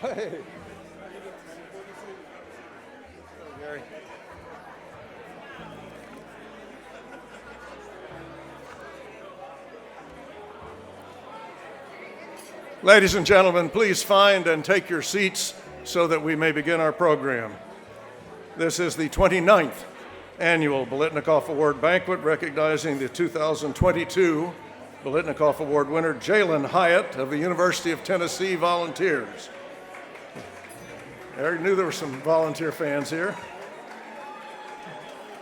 Hey. Gary. Ladies and gentlemen, please find and take your seats so that we may begin our program. This is the 29th Annual Biletnikoff Award Banquet, recognizing the 2022 Biletnikoff Award winner, Jalin Hyatt of the University of Tennessee Volunteers. I knew there were some volunteer fans here.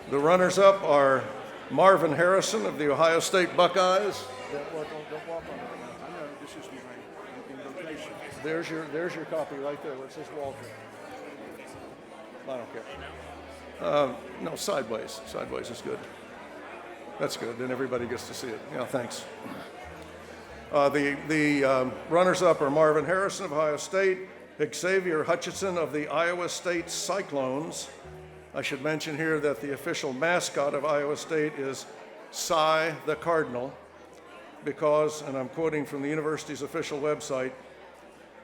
The runners-up are Marvin Harrison of the Ohio State Buckeyes. Don't walk on it. I know, this is my invitation. There's your copy right there where it says Walter. I don't care. No, sideways. Sideways is good. That's good. Then everybody gets to see it. Yeah, thanks. The runners-up are Marvin Harrison of Ohio State, Xavier Hutchinson of the Iowa State Cyclones. I should mention here that the official mascot of Iowa State is Cy the Cardinal, because, and I'm quoting from the university's official website,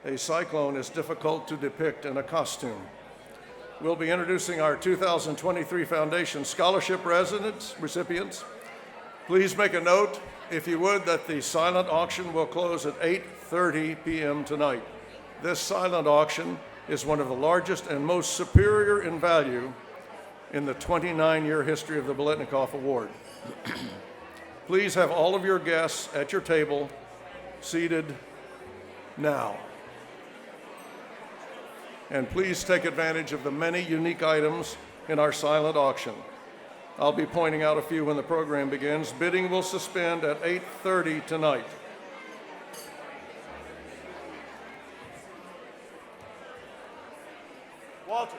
a cyclone is difficult to depict in a costume. We'll be introducing our 2023 Foundation Scholarship recipients. Please make a note, if you would, that the silent auction will close at 8:30 p.m. tonight. This silent auction is one of the largest and most superior in value in the 29-year history of the Biletnikoff Award. Please have all of your guests at your table seated now. And please take advantage of the many unique items in our silent auction. I'll be pointing out a few when the program begins. Bidding will suspend at 8:30 tonight. Walter.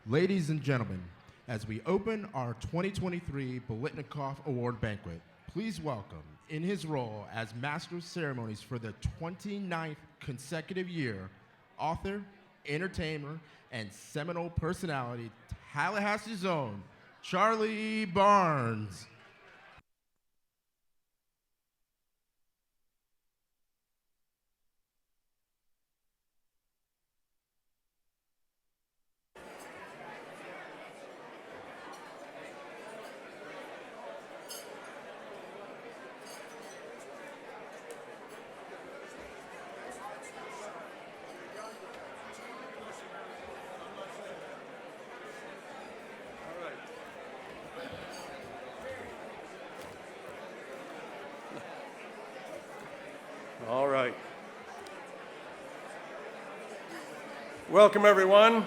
Ladies and gentlemen, as we open our 2023 Biletnikoff Award Banquet, please welcome, in his role as Master of Ceremonies for the 29th consecutive year, author, entertainer, and seminal personality, Tallahassee's own Charlie Barnes. All right. Welcome, everyone.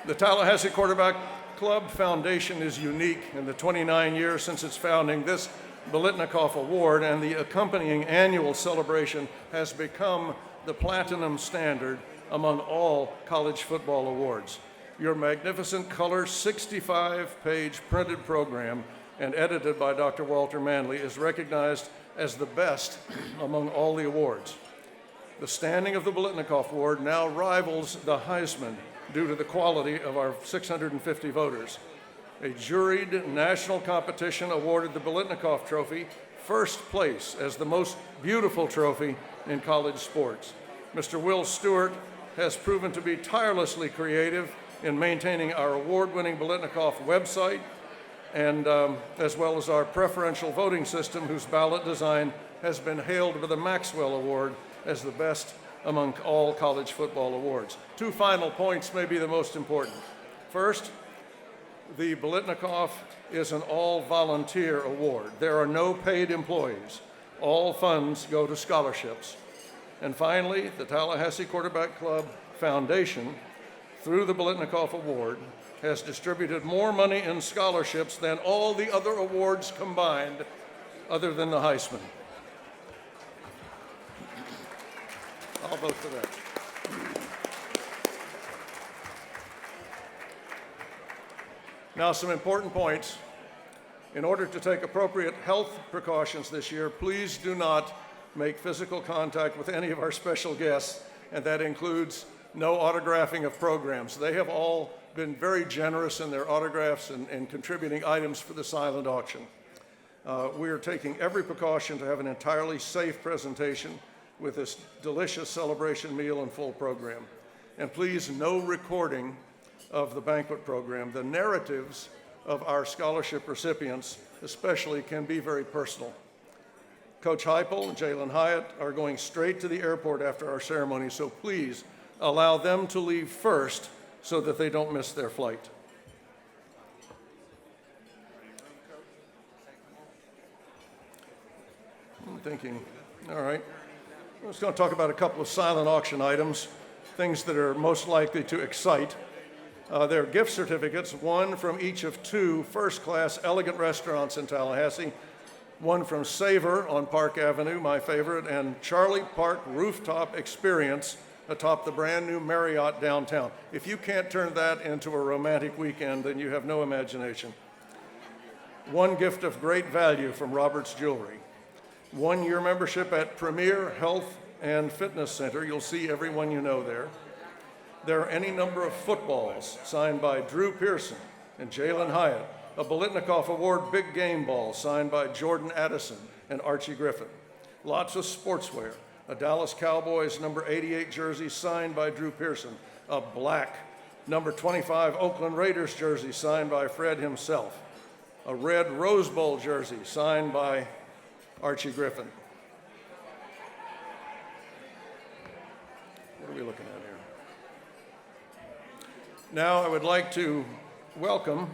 The Tallahassee Quarterback Club Foundation is unique. In the 29 years since its founding, this Biletnikoff Award and the accompanying annual celebration has become the platinum standard among all college football awards. Your magnificent color 65-page printed program and edited by Dr. Walter Manley is recognized as the best among all the awards. The standing of the Biletnikoff Award now rivals the Heisman due to the quality of our 650 voters. A juried national competition awarded the Biletnikoff Trophy first place as the most beautiful trophy in college sports. Mr. Will Stewart has proven to be tirelessly creative in maintaining our award-winning Biletnikoff website and as well as our preferential voting system, whose ballot design has been hailed with the Maxwell Award as the best among all college football awards. Two final points may be the most important. First, the Biletnikoff is an all-volunteer award. There are no paid employees. All funds go to scholarships. And finally, the Tallahassee Quarterback Club Foundation, through the Biletnikoff Award, has distributed more money in scholarships than all the other awards combined, other than the Heisman. I'll vote for that. Now, some important points. In order to take appropriate health precautions this year, please do not make physical contact with any of our special guests, and that includes no autographing of programs. They have all been very generous in their autographs and contributing items for the silent auction. We are taking every precaution to have an entirely safe presentation with this delicious celebration meal and full program. And please, no recording of the banquet program. The narratives of our scholarship recipients especially can be very personal. Coach Heupel and Jalin Hyatt are going straight to the airport after our ceremony, so please allow them to leave first so that they don't miss their flight. I'm thinking, all right. I'm just going to talk about a couple of silent auction items, things that are most likely to excite. They're gift certificates, one from each of two first-class elegant restaurants in Tallahassee, one from Savor on Park Avenue, my favorite, and Charlie Park Rooftop Experience atop the brand new Marriott downtown. If you can't turn that into a romantic weekend, then you have no imagination. One gift of great value from Robert's Jewelry. 1-year membership at Premier Health and Fitness Center. You'll see everyone you know there. There are any number of footballs signed by Drew Pearson and Jalin Hyatt. A Biletnikoff Award Big Game Ball signed by Jordan Addison and Archie Griffin. Lots of sportswear. A Dallas Cowboys number 88 jersey signed by Drew Pearson. A black number 25 Oakland Raiders jersey signed by Fred himself. A red Rose Bowl jersey signed by Archie Griffin. What are we looking at here? Now I would like to welcome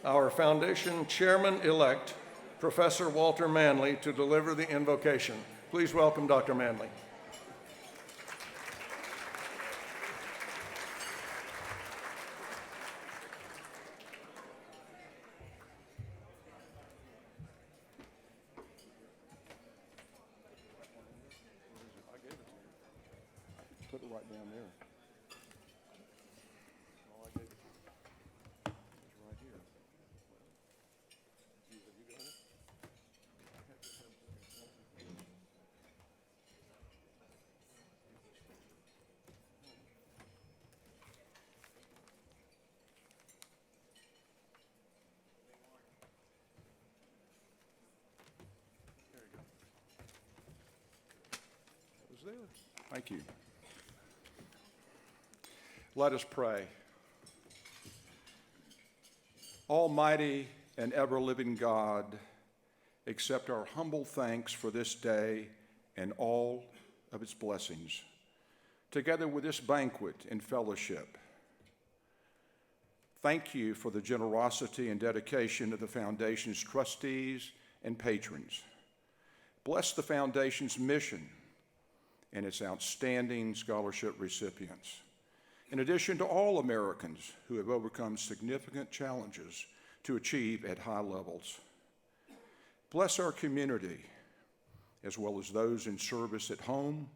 our foundation chairman-elect, Professor Walter Manley, to deliver the invocation. Please welcome Dr. Manley. Put it right down there. Oh, I gave it to you. there. Thank you. Let us pray. Almighty and ever-living God, accept our humble thanks for this day and all of its blessings, together with this banquet and fellowship. Thank you for the generosity and dedication of the Foundation's trustees and patrons. Bless the Foundation's mission and its outstanding scholarship recipients, in addition to all Americans who have overcome significant challenges to achieve at high levels. Bless our community, as well as those in service at home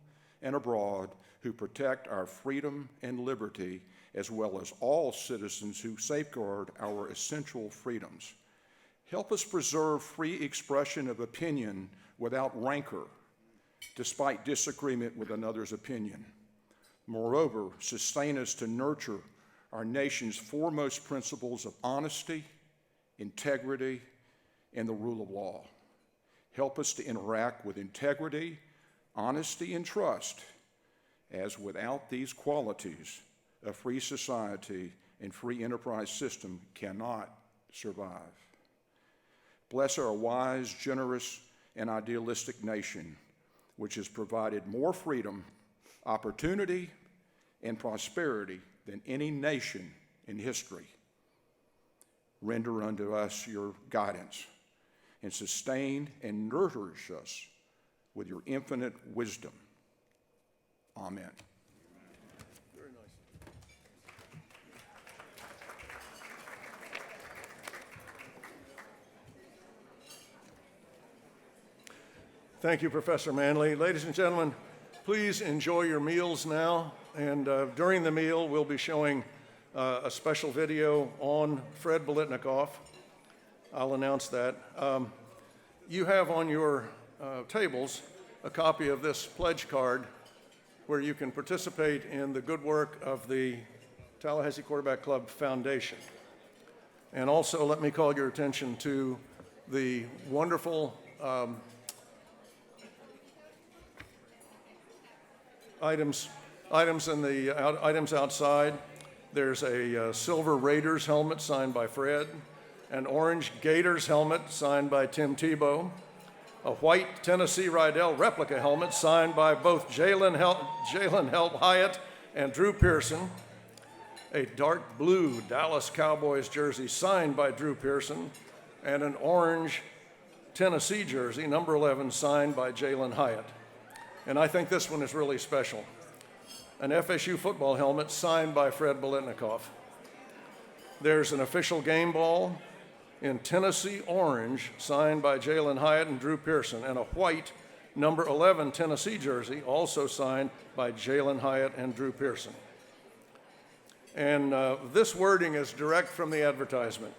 and abroad who protect our freedom and liberty, as well as all citizens who safeguard our essential freedoms. Help us preserve free expression of opinion without rancor, despite disagreement with another's opinion. Moreover, sustain us to nurture our nation's foremost principles of honesty, integrity, and the rule of law. Help us to interact with integrity, honesty, and trust, as without these qualities, a free society and free enterprise system cannot survive. Bless our wise, generous, and idealistic nation, which has provided more freedom, opportunity, and prosperity than any nation in history. Render unto us your guidance, and sustain and nourish us with your infinite wisdom. Amen. Very nice. Thank you, Professor Manley. Ladies and gentlemen, please enjoy your meals now. And during the meal, we'll be showing a special video on Fred Biletnikoff. I'll announce that. You have on your tables a copy of this pledge card where you can participate in the good work of the Tallahassee Quarterback Club Foundation. And also, let me call your attention to the wonderful items outside. There's a silver Raiders helmet signed by Fred, an orange Gators helmet signed by Tim Tebow, a white Tennessee Rydell replica helmet signed by both Jalin Hyatt and Drew Pearson, a dark blue Dallas Cowboys jersey signed by Drew Pearson, and an orange Tennessee jersey, number 11, signed by Jalin Hyatt. And I think this one is really special. An FSU football helmet signed by Fred Biletnikoff. There's an official game ball in Tennessee orange signed by Jalin Hyatt and Drew Pearson, and a white number 11 Tennessee jersey also signed by Jalin Hyatt and Drew Pearson. And this wording is direct from the advertisement.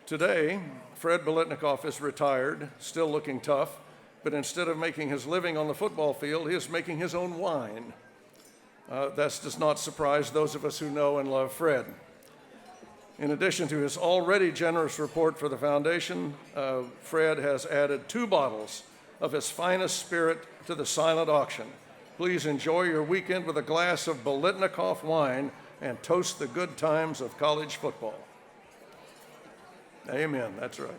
Today, Fred Biletnikoff is retired, still looking tough, but instead of making his living on the football field, he is making his own wine. That does not surprise those of us who know and love Fred. In addition to his already generous report for the foundation, Fred has added 2 bottles of his finest spirit to the silent auction. Please enjoy your weekend with a glass of Biletnikoff wine and toast the good times of college football. Amen, that's right.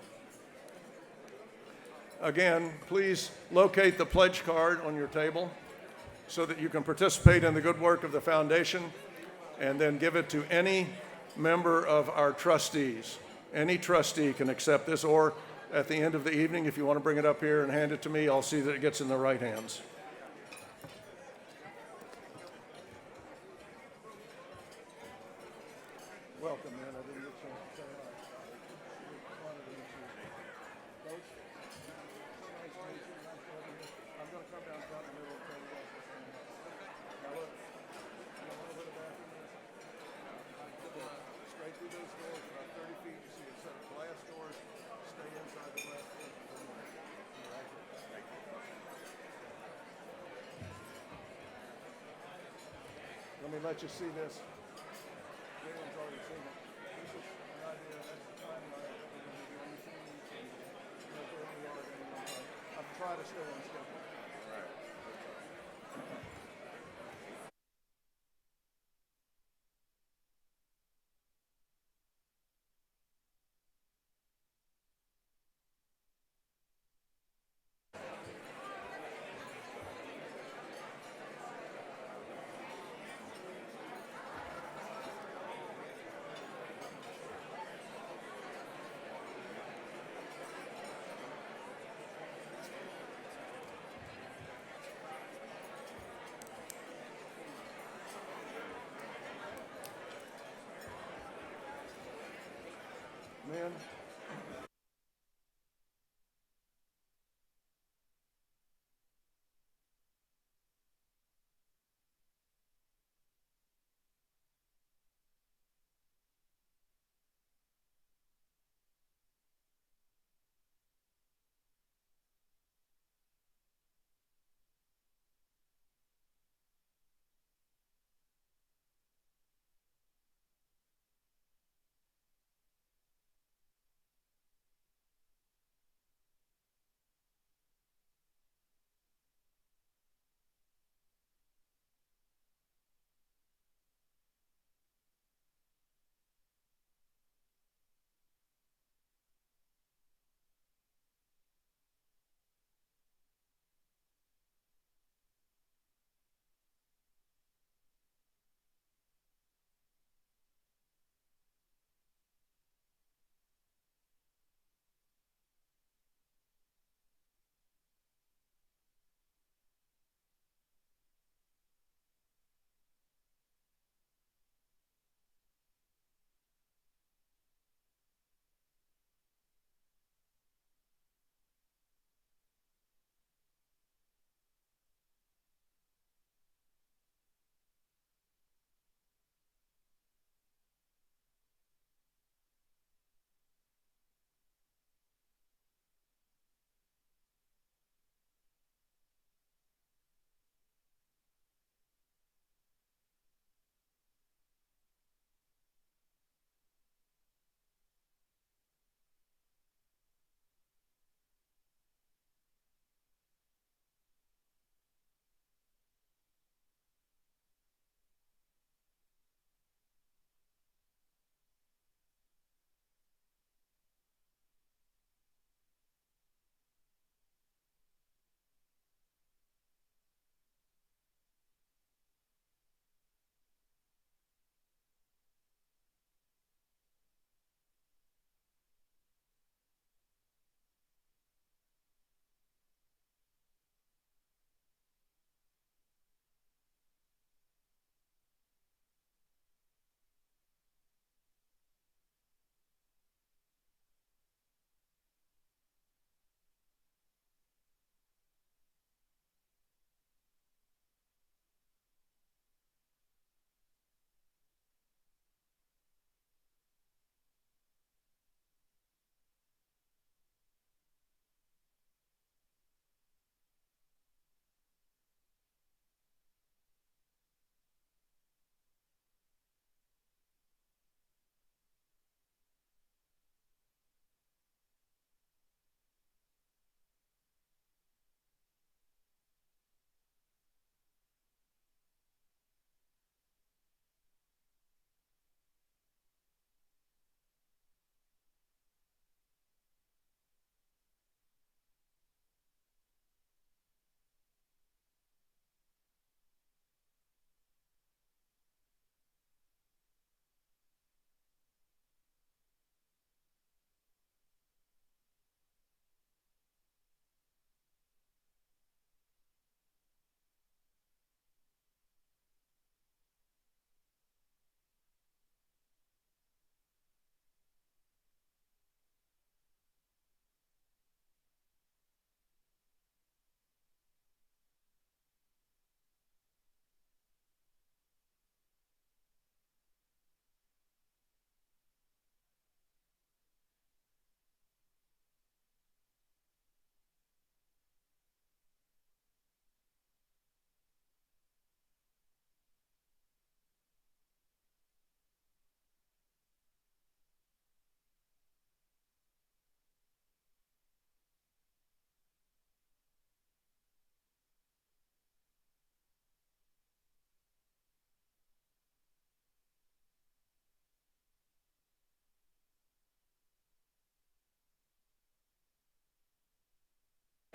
Again, please locate the pledge card on your table so that you can participate in the good work of the foundation, and then give it to any member of our trustees. Any trustee can accept this, or at the end of the evening, if you want to bring it up here and hand it to me, I'll see that it gets in the right hands. Welcome, man. I didn't get a chance to say hi. Honored to meet you. Coach, nice to meet you. Nice to have you. I'm going to come down front in the middle and tell you guys what's going on. Now look, you got a little bit of bathroom there. Straight through those doors, about 30 feet, you see a set of glass doors. Stay inside the glass doors. Let me let you see this. Jalen's already seen it. This is an idea, that's the timeline that we're going to do anything and where we are at any one time. I've tried to stay on schedule. All right.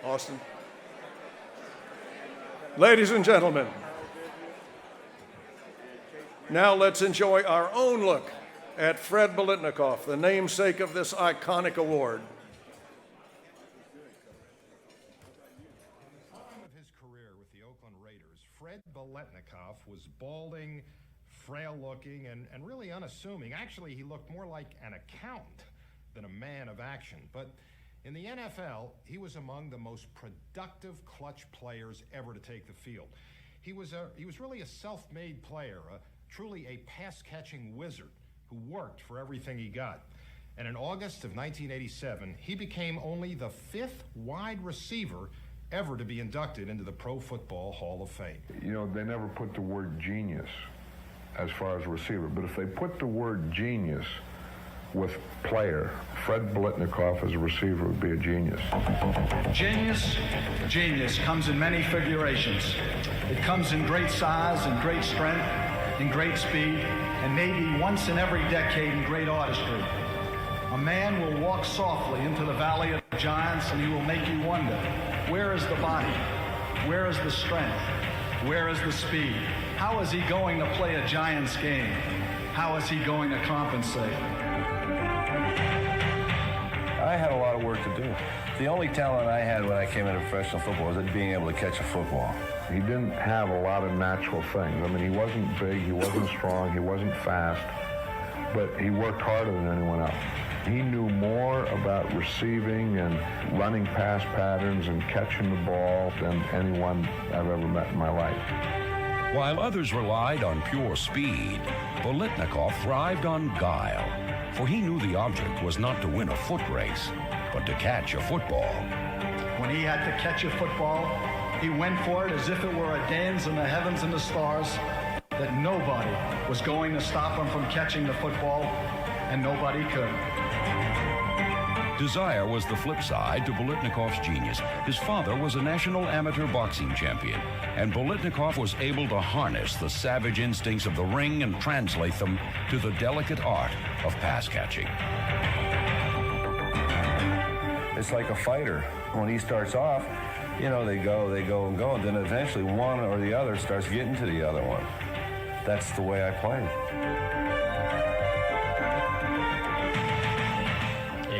Austin. Ladies and gentlemen, now let's enjoy our own look at Fred Biletnikoff, the namesake of this iconic award. Of his career with the Oakland Raiders, Fred Biletnikoff was balding, frail-looking, and really unassuming. Actually, he looked more like an accountant than a man of action. But in the NFL, he was among the most productive clutch players ever to take the field. He was really a self-made player, truly a pass-catching wizard who worked for everything he got. And in August of 1987, he became only the 5th wide receiver ever to be inducted into the Pro Football Hall of Fame. You know, they never put the word genius as far as receiver, but if they put the word genius with player, Fred Biletnikoff as a receiver would be a genius. Genius comes in many figurations. It comes in great size and great strength, in great speed, and maybe once in every decade in great artistry. A man will walk softly into the valley of the giants and he will make you wonder, where is the body? Where is the strength? Where is the speed? How is he going to play a Giants game? How is he going to compensate? I had a lot of work to do. The only talent I had when I came into professional football was at being able to catch a football. He didn't have a lot of natural things. I mean, he wasn't big, he wasn't strong, he wasn't fast, but he worked harder than anyone else. He knew more about receiving and running pass patterns and catching the ball than anyone I've ever met in my life. While others relied on pure speed, Biletnikoff thrived on guile, for he knew the object was not to win a foot race, but to catch a football. When he had to catch a football, he went for it as if it were a dance in the heavens and the stars, that nobody was going to stop him from catching the football, and nobody could. Desire was the flip side to Biletnikoff's genius. His father was a national amateur boxing champion, and Biletnikoff was able to harness the savage instincts of the ring and translate them to the delicate art of pass catching. It's like a fighter. When he starts off, you know, they go, and go, and then eventually one or the other starts getting to the other one. That's the way I played.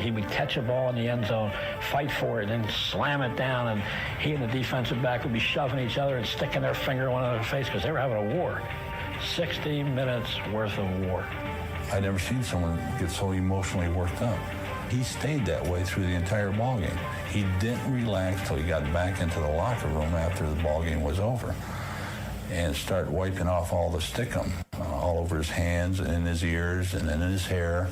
He would catch a ball in the end zone, fight for it, and slam it down, and he and the defensive back would be shoving each other and sticking their finger in one another's face because they were having a war. 60 minutes worth of war. I'd never seen someone get so emotionally worked up. He stayed that way through the entire ball game. He didn't relax till he got back into the locker room after the ball game was over and start wiping off all the stickum all over his hands and in his ears and then in his hair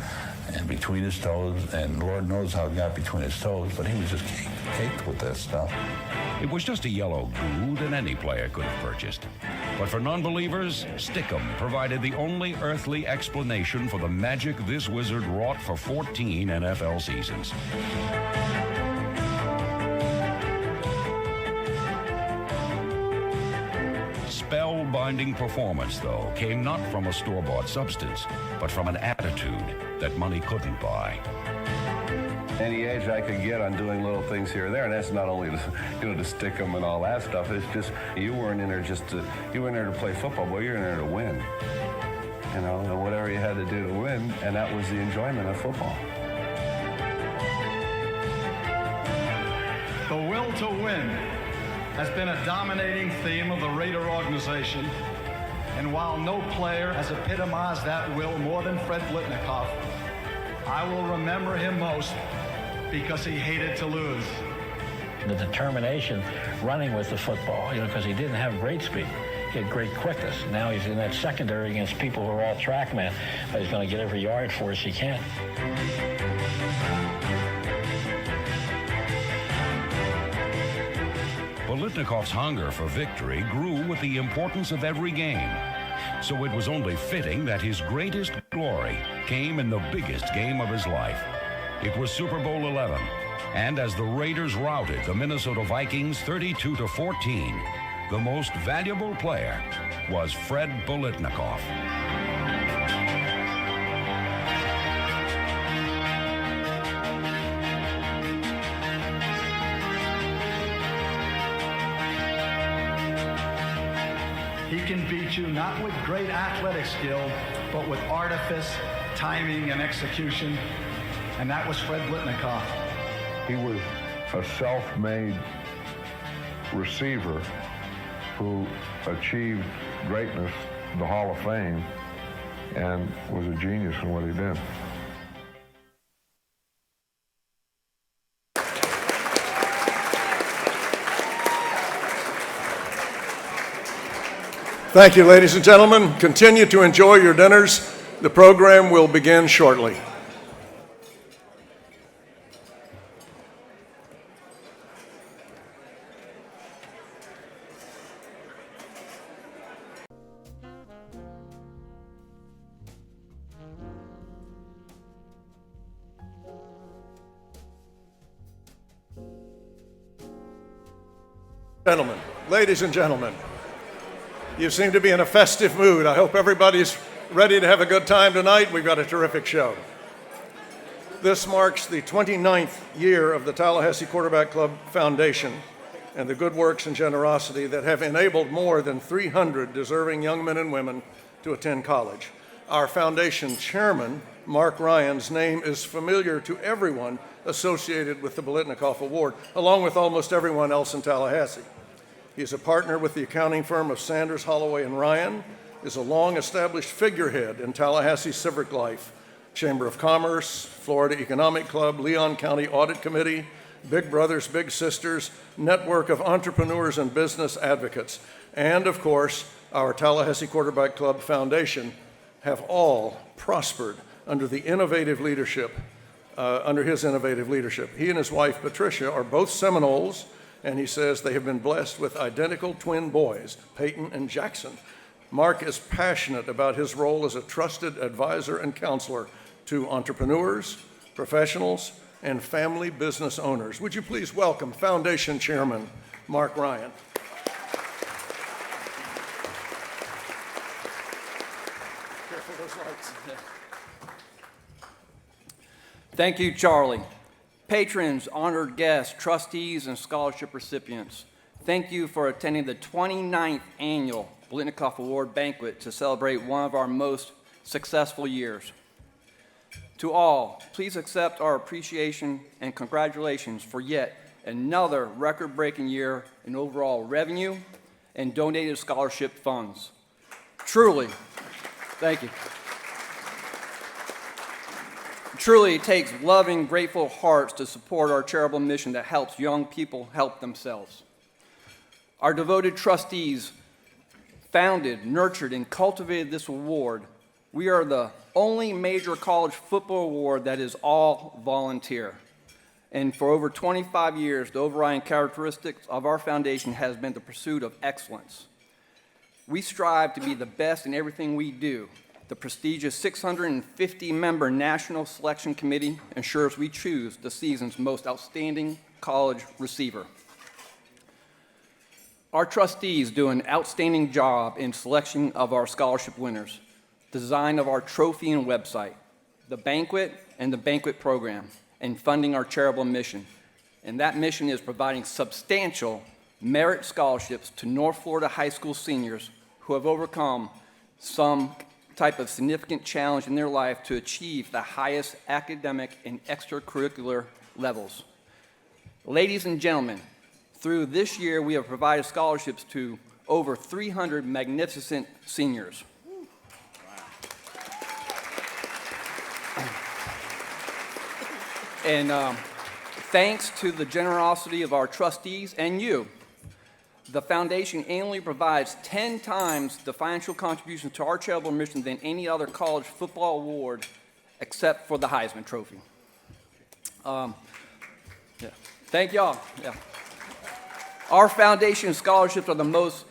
and between his toes, and Lord knows how it got between his toes, but he was just caked with that stuff. It was just a yellow goo that any player could have purchased. But for non-believers, stickum provided the only earthly explanation for the magic this wizard wrought for 14 NFL seasons. Spellbinding performance, though, came not from a store-bought substance, but from an attitude that money couldn't buy. Any edge I could get on doing little things here or there, and that's not only to stick them and all that stuff. It's just you weren't in there you were in there to play football, boy. You're in there to win. You know, and whatever you had to do to win, and that was the enjoyment of football. The will to win has been a dominating theme of the Raider organization, and while no player has epitomized that will more than Fred Biletnikoff, I will remember him most because he hated to lose. The determination running with the football, you know, because he didn't have great speed. He had great quickness. Now he's in that secondary against people who are all track men, but he's going to get every yard for us he can. Biletnikoff's hunger for victory grew with the importance of every game. So it was only fitting that his greatest glory came in the biggest game of his life. It was Super Bowl XI, and as the Raiders routed the Minnesota Vikings 32-14, the most valuable player was Fred Biletnikoff. He can beat you not with great athletic skill, but with artifice, timing, and execution. And that was Fred Biletnikoff. He was a self-made receiver who achieved greatness, the Hall of Fame, and was a genius in what he did. Thank you, ladies and gentlemen. Continue to enjoy your dinners. The program will begin shortly. Gentlemen, ladies and gentlemen, you seem to be in a festive mood. I hope everybody's ready to have a good time tonight. We've got a terrific show. This marks the 29th year of the Tallahassee Quarterback Club Foundation and the good works and generosity that have enabled more than 300 deserving young men and women to attend college. Our foundation chairman, Mark Ryan's name is familiar to everyone associated with the Biletnikoff Award, along with almost everyone else in Tallahassee. He is a partner with the accounting firm of Sanders, Holloway, and Ryan, is a long-established figurehead in Tallahassee civic life, Chamber of Commerce, Florida Economic Club, Leon County Audit Committee, Big Brothers Big Sisters, network of entrepreneurs and business advocates, and of course, our Tallahassee Quarterback Club Foundation have all prospered under the innovative leadership, under his innovative leadership. He and his wife, Patricia, are both Seminoles, and he says they have been blessed with identical twin boys, Peyton and Jackson. Mark is passionate about his role as a trusted advisor and counselor to entrepreneurs, professionals, and family business owners. Would you please welcome Foundation Chairman Mark Ryan. Careful those lights. Thank you, Charlie. Patrons, honored guests, trustees, and scholarship recipients, thank you for attending the 29th annual Biletnikoff Award Banquet to celebrate one of our most successful years. To all, please accept our appreciation and congratulations for yet another record-breaking year in overall revenue and donated scholarship funds. Truly, thank you. Truly, it takes loving, grateful hearts to support our charitable mission that helps young people help themselves. Our devoted trustees founded, nurtured, and cultivated this award. We are the only major college football award that is all volunteer. And for over 25 years, the overriding characteristics of our foundation has been the pursuit of excellence. We strive to be the best in everything we do. The prestigious 650-member National Selection Committee ensures we choose the season's most outstanding college receiver. Our trustees do an outstanding job in selection of our scholarship winners, design of our trophy and website, the banquet and the banquet program, and funding our charitable mission. And that mission is providing substantial merit scholarships to North Florida high school seniors who have overcome some type of significant challenge in their life to achieve the highest academic and extracurricular levels. Ladies and gentlemen, through this year, we have provided scholarships to over 300 magnificent seniors. And thanks to the generosity of our trustees and you, the foundation annually provides 10 times the financial contributions to our charitable mission than any other college football award except for the Heisman Trophy. Thank y'all. Yeah. Our foundation scholarships are the most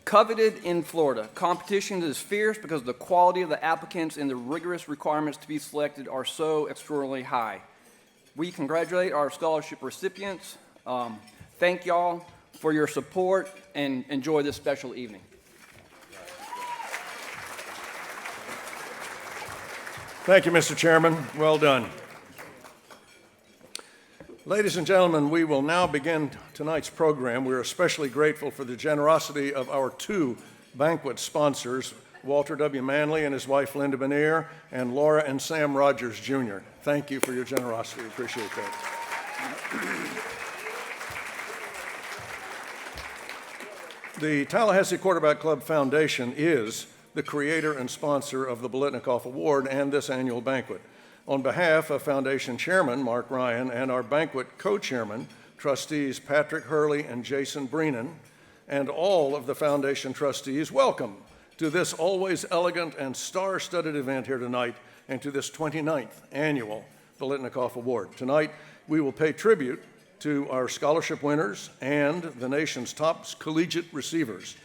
coveted in Florida. Competition is fierce because the quality of the applicants and the rigorous requirements to be selected are so extraordinarily high. We congratulate our scholarship recipients. Thank y'all for your support and enjoy this special evening. Thank you, Mr. Chairman. Well done. Ladies and gentlemen, we will now begin tonight's program. We're especially grateful for the generosity of our two Banquet sponsors, Walter W. Manley and his wife Linda Benier, and Laura and Sam Rogers Jr. Thank you for your generosity. Appreciate that. The Tallahassee Quarterback Club Foundation is the creator and sponsor of the Biletnikoff Award and this annual banquet. On behalf of Foundation Chairman Mark Ryan and our banquet co-chairman, trustees Patrick Hurley and Jason Breenan, and all of the Foundation trustees, welcome to this always elegant and star-studded event here tonight and to this 29th annual Biletnikoff Award. Tonight, we will pay tribute to our scholarship winners and the nation's top collegiate receivers,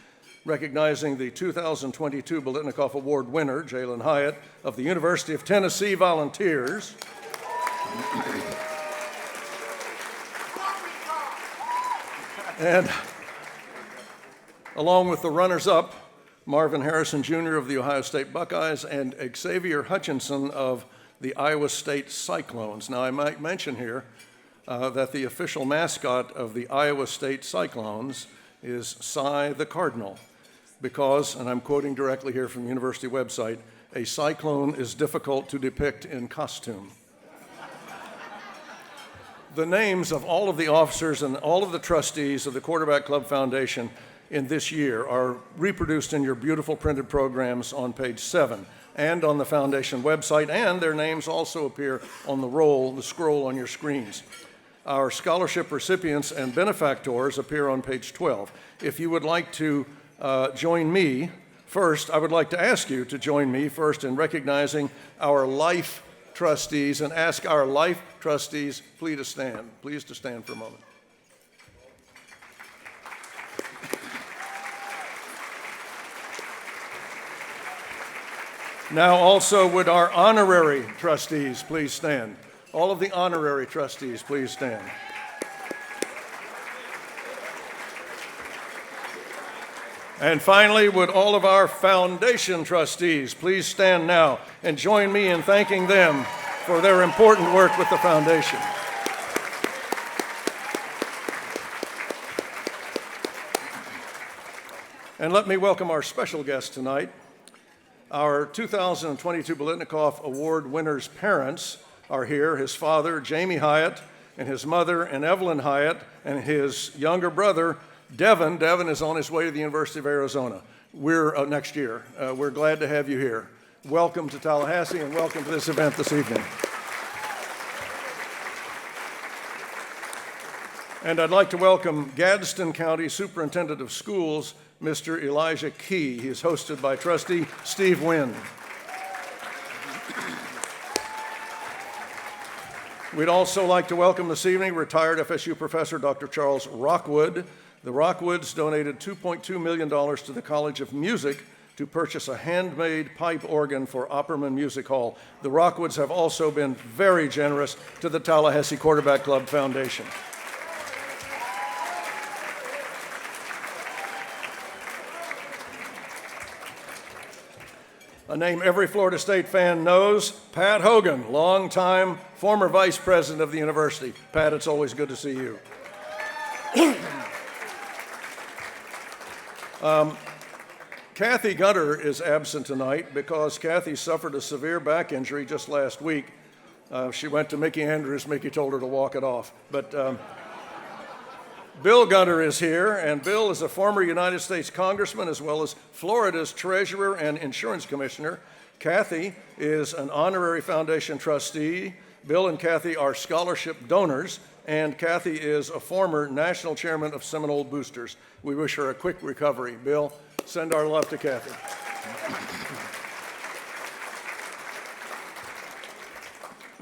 recognizing the 2022 Biletnikoff Award winner, Jalin Hyatt of the University of Tennessee Volunteers, and along with the runners-up, Marvin Harrison Jr. of the Ohio State Buckeyes and Xavier Hutchinson of the Iowa State Cyclones. Now, I might mention here that the official mascot of the Iowa State Cyclones is Cy the Cardinal, because, and I'm quoting directly here from the university website, a cyclone is difficult to depict in costume. The names of all of the officers and all of the trustees of the Quarterback Club Foundation in this year are reproduced in your beautiful printed programs on page 7 and on the Foundation website, and their names also appear on the scroll on your screens. Our scholarship recipients and benefactors appear on page 12. If you would like to join me first, I would like to ask you to join me first in recognizing our life trustees and ask our life trustees please to stand for a moment. Now also would our honorary trustees please stand. All of the honorary trustees, please stand. And finally, would all of our foundation trustees please stand now and join me in thanking them for their important work with the foundation. And let me welcome our special guest tonight. Our 2022 Biletnikoff Award winner's parents are here, his father, Jamie Hyatt, and his mother, and Evelyn Hyatt, and his younger brother, Devin. Devin is on his way to the University of Arizona. Next year. We're glad to have you here. Welcome to Tallahassee, and welcome to this event this evening. And I'd like to welcome Gadsden County Superintendent of Schools, Mr. Elijah Key. He is hosted by trustee Steve Wynn. We'd also like to welcome this evening retired FSU professor Dr. Charles Rockwood. The Rockwoods donated $2.2 million to the College of Music to purchase a handmade pipe organ for Opperman Music Hall. The Rockwoods have also been very generous to the Tallahassee Quarterback Club Foundation. A name every Florida State fan knows, Pat Hogan, longtime former vice president of the university. Pat, it's always good to see you. Kathy Gunter is absent tonight because Kathy suffered a severe back injury just last week. She went to Mickey Andrews. Mickey told her to walk it off. But Bill Gunter is here, and Bill is a former United States congressman as well as Florida's treasurer and insurance commissioner. Kathy is an honorary foundation trustee. Bill and Kathy are scholarship donors, and Kathy is a former national chairman of Seminole Boosters. We wish her a quick recovery. Bill, send our love to Kathy.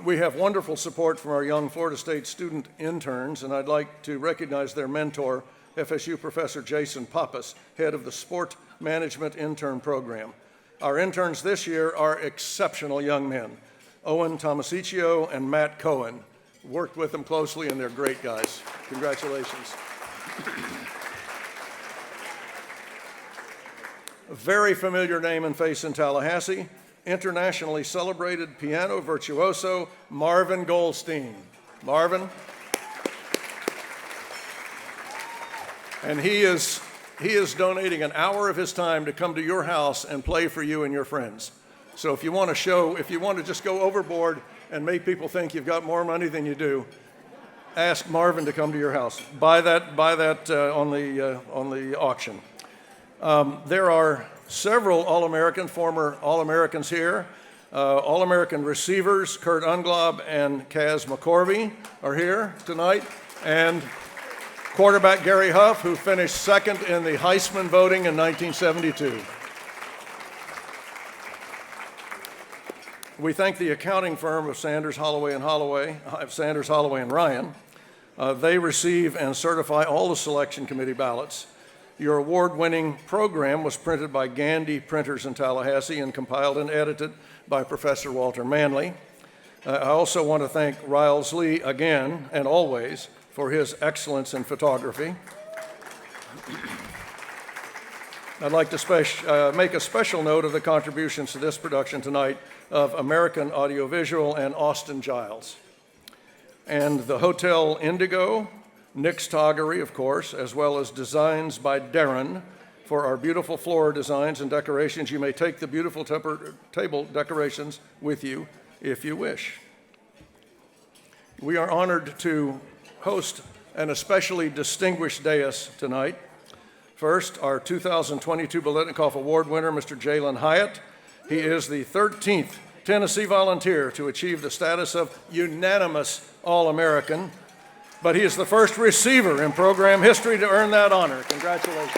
We have wonderful support from our young Florida State student interns, and I'd like to recognize their mentor, FSU Professor Jason Pappas, head of the Sport Management Intern Program. Our interns this year are exceptional young men, Owen Tomasiccio and Matt Cohen. Worked with them closely, and they're great guys. Congratulations. A very familiar name and face in Tallahassee, internationally celebrated piano virtuoso Marvin Goldstein. Marvin. And he is he is donating an hour of his time to come to your house and play for you and your friends. So if you want to just go overboard and make people think you've got more money than you do, ask Marvin to come to your house. Buy that on the auction. There are several All-American, former All-Americans here. All-American receivers Kurt Unglob and Kaz McCorvey are here tonight. And quarterback Gary Huff, who finished second in the Heisman voting in 1972. We thank the accounting firm of Sanders, Holloway and Ryan. They receive and certify all the selection committee ballots. Your award-winning program was printed by Gandy Printers in Tallahassee and compiled and edited by Professor Walter Manley. I also want to thank Riles Lee again and always for his excellence in photography. I'd like to make a special note of the contributions to this production tonight of American Audiovisual and Austin Giles. And the Hotel Indigo, Nick's Toggery, of course, as well as designs by Darren for our beautiful floor designs and decorations. You may take the beautiful table decorations with you if you wish. We are honored to host an especially distinguished dais tonight. First, our 2022 Biletnikoff Award winner, Mr. Jalin Hyatt. He is the 13th Tennessee volunteer to achieve the status of unanimous All-American, but he is the first receiver in program history to earn that honor. Congratulations.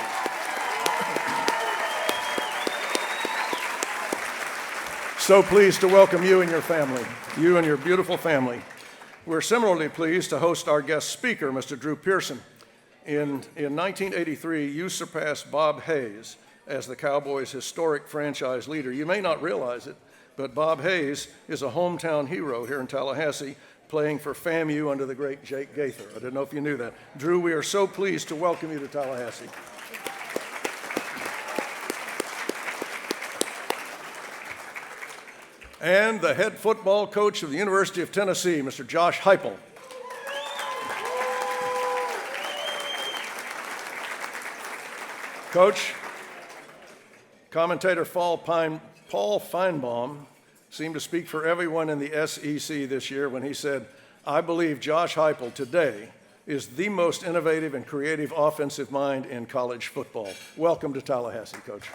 So pleased to welcome you and your family, you and your beautiful family. We're similarly pleased to host our guest speaker, Mr. Drew Pearson. In 1983, you surpassed Bob Hayes as the Cowboys' historic franchise leader. You may not realize it, but Bob Hayes is a hometown hero here in Tallahassee, playing for FAMU under the great Jake Gaither. I didn't know if you knew that. Drew, we are so pleased to welcome you to Tallahassee. And the head football coach of the University of Tennessee, Mr. Josh Heupel. Coach, commentator Paul Feinbaum seemed to speak for everyone in the SEC this year when he said, "I believe Josh Heupel today is the most innovative and creative offensive mind in college football." Welcome to Tallahassee, Coach.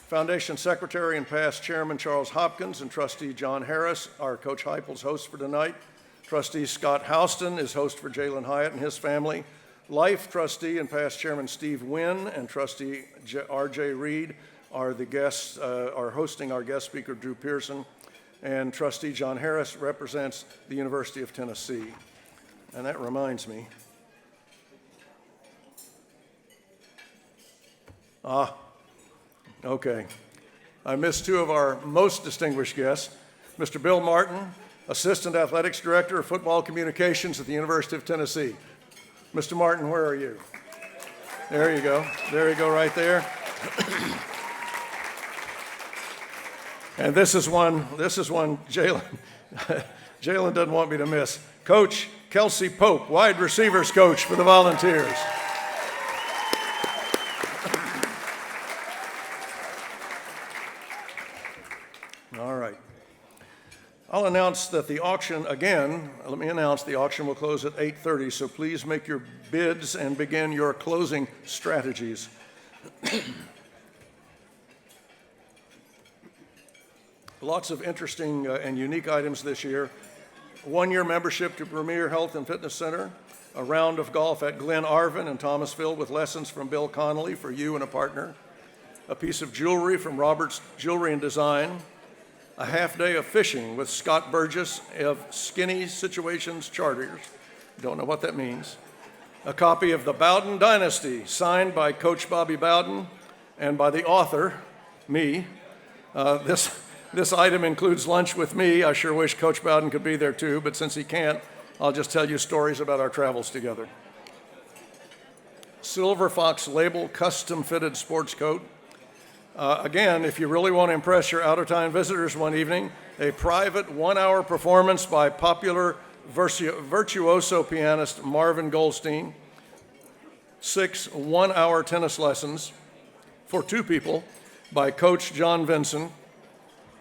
Foundation Secretary and past Chairman Charles Hopkins and Trustee John Harris are Coach Heupel's hosts for tonight. Trustee Scott Houston is host for Jalin Hyatt and his family. Life Trustee and past Chairman Steve Wynn and Trustee R.J. Reed are the guests, are hosting our guest speaker, Drew Pearson. And Trustee John Harris represents the University of Tennessee. And that reminds me. Okay. I missed two of our most distinguished guests, Mr. Bill Martin, Assistant Athletics Director of Football Communications at the University of Tennessee. Mr. Martin, where are you? There you go. There you go right there. And this is one Jalin doesn't want me to miss. Coach Kelsey Pope, wide receivers coach for the Volunteers. All right. I'll announce that the auction, again, let me announce the auction will close at 8:30, so please make your bids and begin your closing strategies. Lots of interesting and unique items this year. 1-year membership to Premier Health and Fitness Center, a round of golf at Glen Arvin in Thomasville with lessons from Bill Connolly for you and a partner, a piece of jewelry from Robert's Jewelry and Design, a half day of fishing with Scott Burgess of Skinny Situations Charters. Don't know what that means. A copy of The Bowden Dynasty, signed by Coach Bobby Bowden and by the author, me. This item includes lunch with me. I sure wish Coach Bowden could be there too, but since he can't, I'll just tell you stories about our travels together. Silver Fox Label custom fitted sports coat. Again, if you really want to impress your out-of-town visitors one evening, a private 1-hour performance by popular virtuoso pianist Marvin Goldstein. 6 one-hour tennis lessons for 2 people by Coach John Vinson,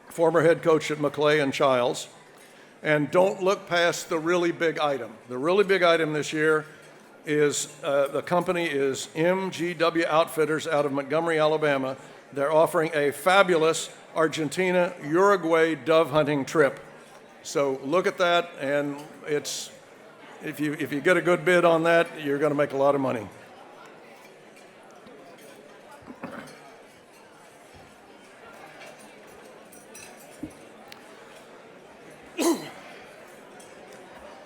former head coach at Maclay and Childs. And don't look past the really big item. The really big item this year is the company is MGW Outfitters out of Montgomery, Alabama. They're offering a fabulous Argentina-Uruguay dove hunting trip. So look at that, and it's if you get a good bid on that, you're going to make a lot of money.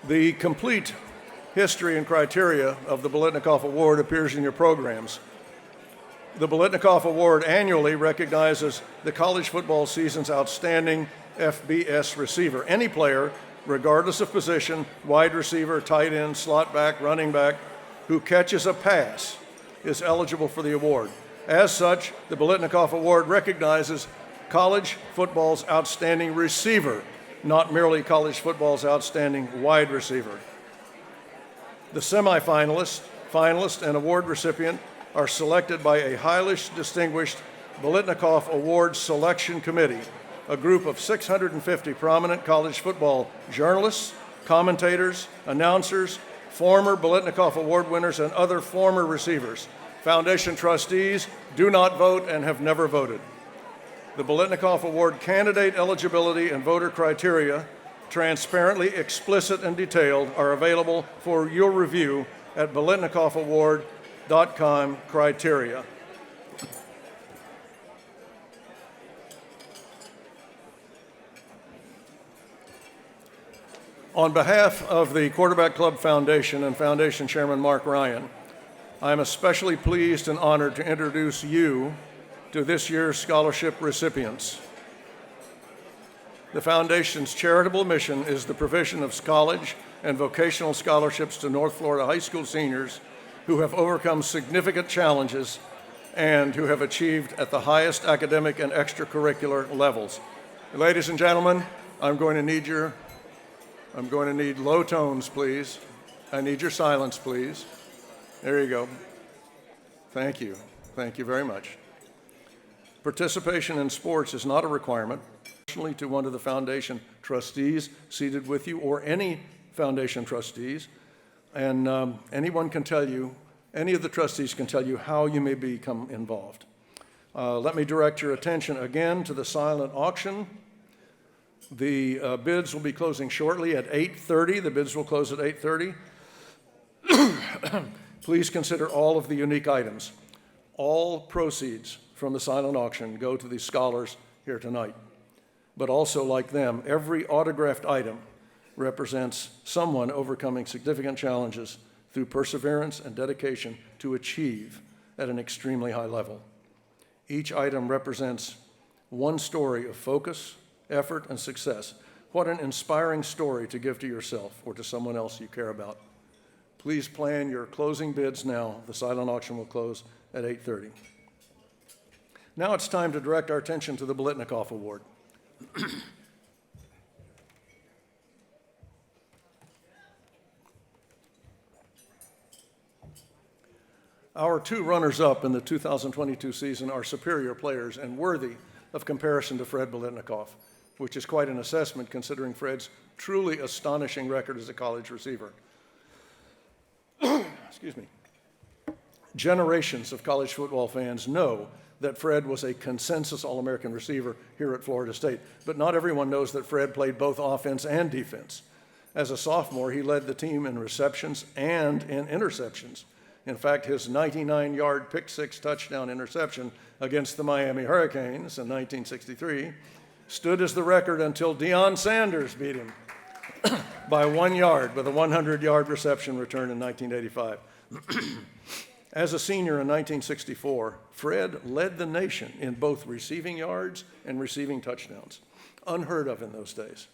The complete history and criteria of the Biletnikoff Award appears in your programs. The Biletnikoff Award annually recognizes the college football season's outstanding FBS receiver. Any player, regardless of position, wide receiver, tight end, slot back, running back, who catches a pass is eligible for the award. As such, the Biletnikoff Award recognizes college football's outstanding receiver, not merely college football's outstanding wide receiver. The semifinalists, finalist, and award recipient are selected by a highly distinguished Biletnikoff Award Selection Committee, a group of 650 prominent college football journalists, commentators, announcers, former Biletnikoff Award winners, and other former receivers. Foundation trustees do not vote and have never voted. The Biletnikoff Award candidate eligibility and voter criteria, transparently explicit and detailed, are available for your review at biletnikoffaward.com criteria. On behalf of the Quarterback Club Foundation and Foundation Chairman Mark Ryan, I am especially pleased and honored to introduce you to this year's scholarship recipients. The Foundation's charitable mission is the provision of college and vocational scholarships to North Florida high school seniors who have overcome significant challenges and who have achieved at the highest academic and extracurricular levels. Ladies and gentlemen, I'm going to need low tones, please. I need your silence, please. There you go. Thank you. Thank you very much. Participation in sports is not a requirement. Personally, to one of the foundation trustees seated with you, or any foundation trustees, and anyone can tell you, any of the trustees can tell you how you may become involved. Let me direct your attention again to the silent auction. The bids will be closing shortly at 8:30. The bids will close at 8:30. Please consider all of the unique items. All proceeds from the silent auction go to the scholars here tonight. But also, like them, every autographed item represents someone overcoming significant challenges through perseverance and dedication to achieve at an extremely high level. Each item represents one story of focus, effort, and success. What an inspiring story to give to yourself or to someone else you care about. Please plan your closing bids now. The silent auction will close at 8:30. Now it's time to direct our attention to the Biletnikoff Award. Our 2 runners-up in the 2022 season are superior players and worthy of comparison to Fred Biletnikoff, which is quite an assessment considering Fred's truly astonishing record as a college receiver. Excuse me. Generations of college football fans know that Fred was a consensus All-American receiver here at Florida State, but not everyone knows that Fred played both offense and defense. As a sophomore, he led the team in receptions and in interceptions. In fact, his 99-yard pick-six touchdown interception against the Miami Hurricanes in 1963 stood as the record until Deion Sanders beat him by 1 yard with a 100-yard reception return in 1985. As a senior in 1964, Fred led the nation in both receiving yards and receiving touchdowns, unheard of in those days.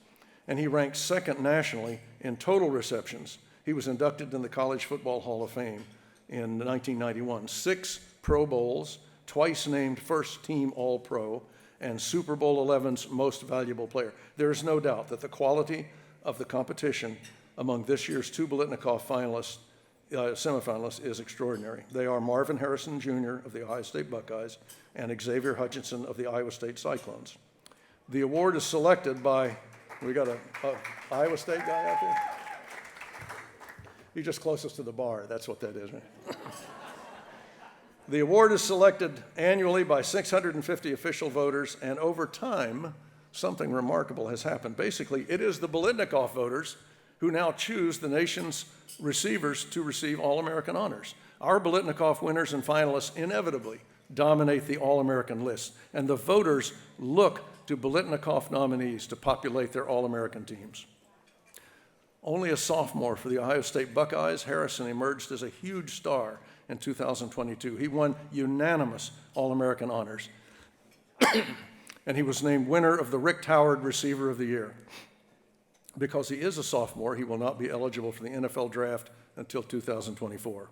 And he ranked second nationally in total receptions. He was inducted in the College Football Hall of Fame in 1991. 6 Pro Bowls, twice named first-team All-Pro, and Super Bowl XI's most valuable player. There is no doubt that the quality of the competition among this year's two Biletnikoff semifinalists is extraordinary. They are Marvin Harrison Jr. of the Ohio State Buckeyes and Xavier Hutchinson of the Iowa State Cyclones. The award is selected by, we got a Iowa State guy out there? He's just closest to the bar, that's what that is, right? The award is selected annually by 650 official voters, and over time, something remarkable has happened. Basically, it is the Biletnikoff voters who now choose the nation's receivers to receive All-American honors. Our Biletnikoff winners and finalists inevitably dominate the All-American list, and the voters look to Biletnikoff nominees to populate their All-American teams. Only a sophomore for the Ohio State Buckeyes, Harrison emerged as a huge star in 2022. He won unanimous All-American honors, and he was named winner of the Rick Howard Receiver of the Year. Because he is a sophomore, he will not be eligible for the NFL draft until 2024.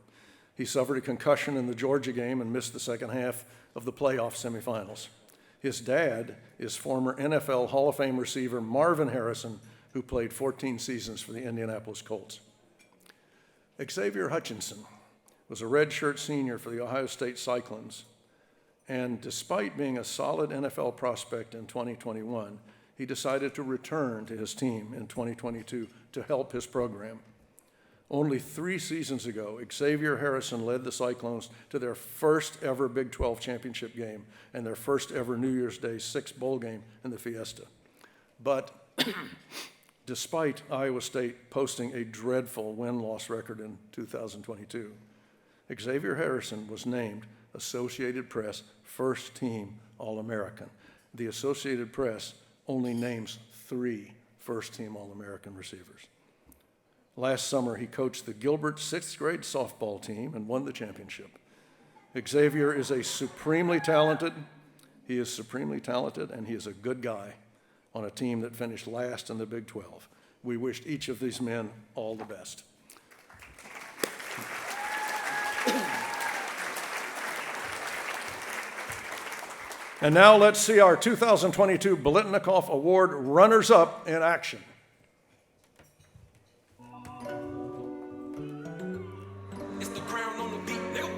He suffered a concussion in the Georgia game and missed the second half of the playoff semifinals. His dad is former NFL Hall of Fame receiver Marvin Harrison, who played 14 seasons for the Indianapolis Colts. Xavier Hutchinson was a redshirt senior for the Ohio State Cyclones, and despite being a solid NFL prospect in 2021, he decided to return to his team in 2022 to help his program. Only 3 seasons ago, Xavier Harrison led the Cyclones to their first ever Big 12 championship game and their first ever New Year's Day 6 bowl game in the Fiesta. But despite Iowa State posting a dreadful win-loss record in 2022, Xavier Harrison was named Associated Press First Team All-American. The Associated Press only names 3 first-team All-American receivers. Last summer, he coached the Gilbert 6th grade softball team and won the championship. Xavier is supremely talented, and he is a good guy on a team that finished last in the Big 12. We wished each of these men all the best. And now let's see our 2022 Biletnikoff Award runners-up in action. It's the crown on the beat, nigga.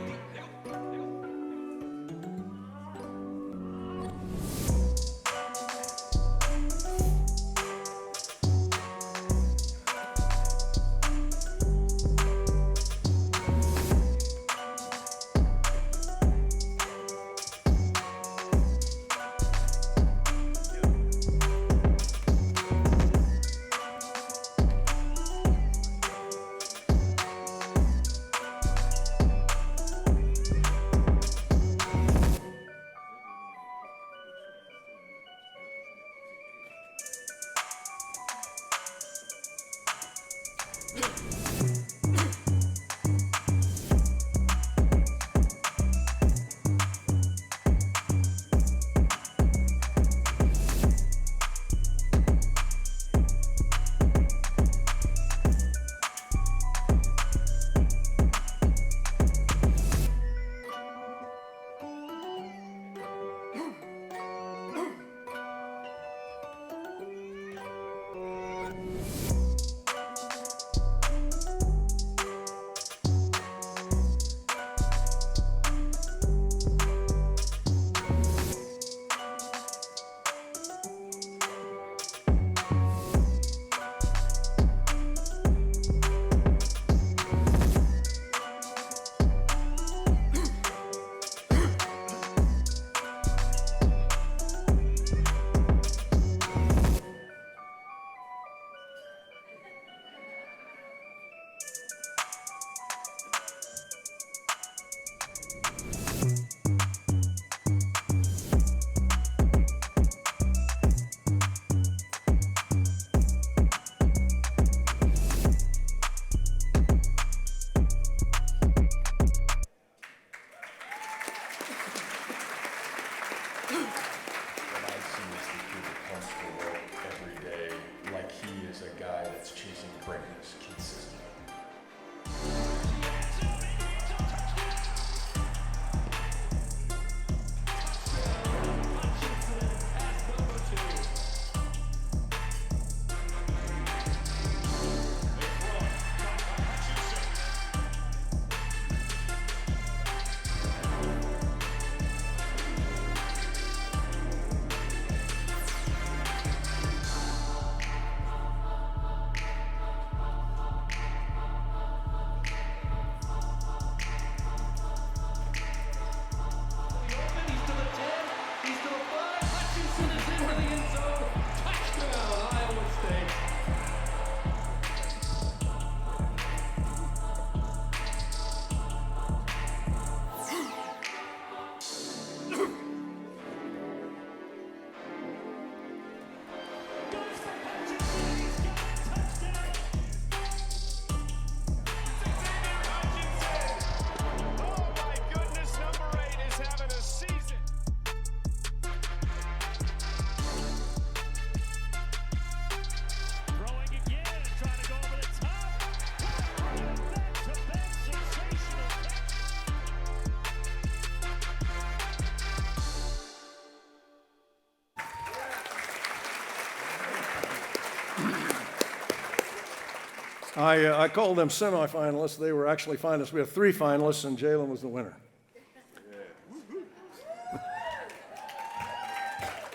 I called them semifinalists. They were actually finalists. We had 3 finalists, and Jalin was the winner.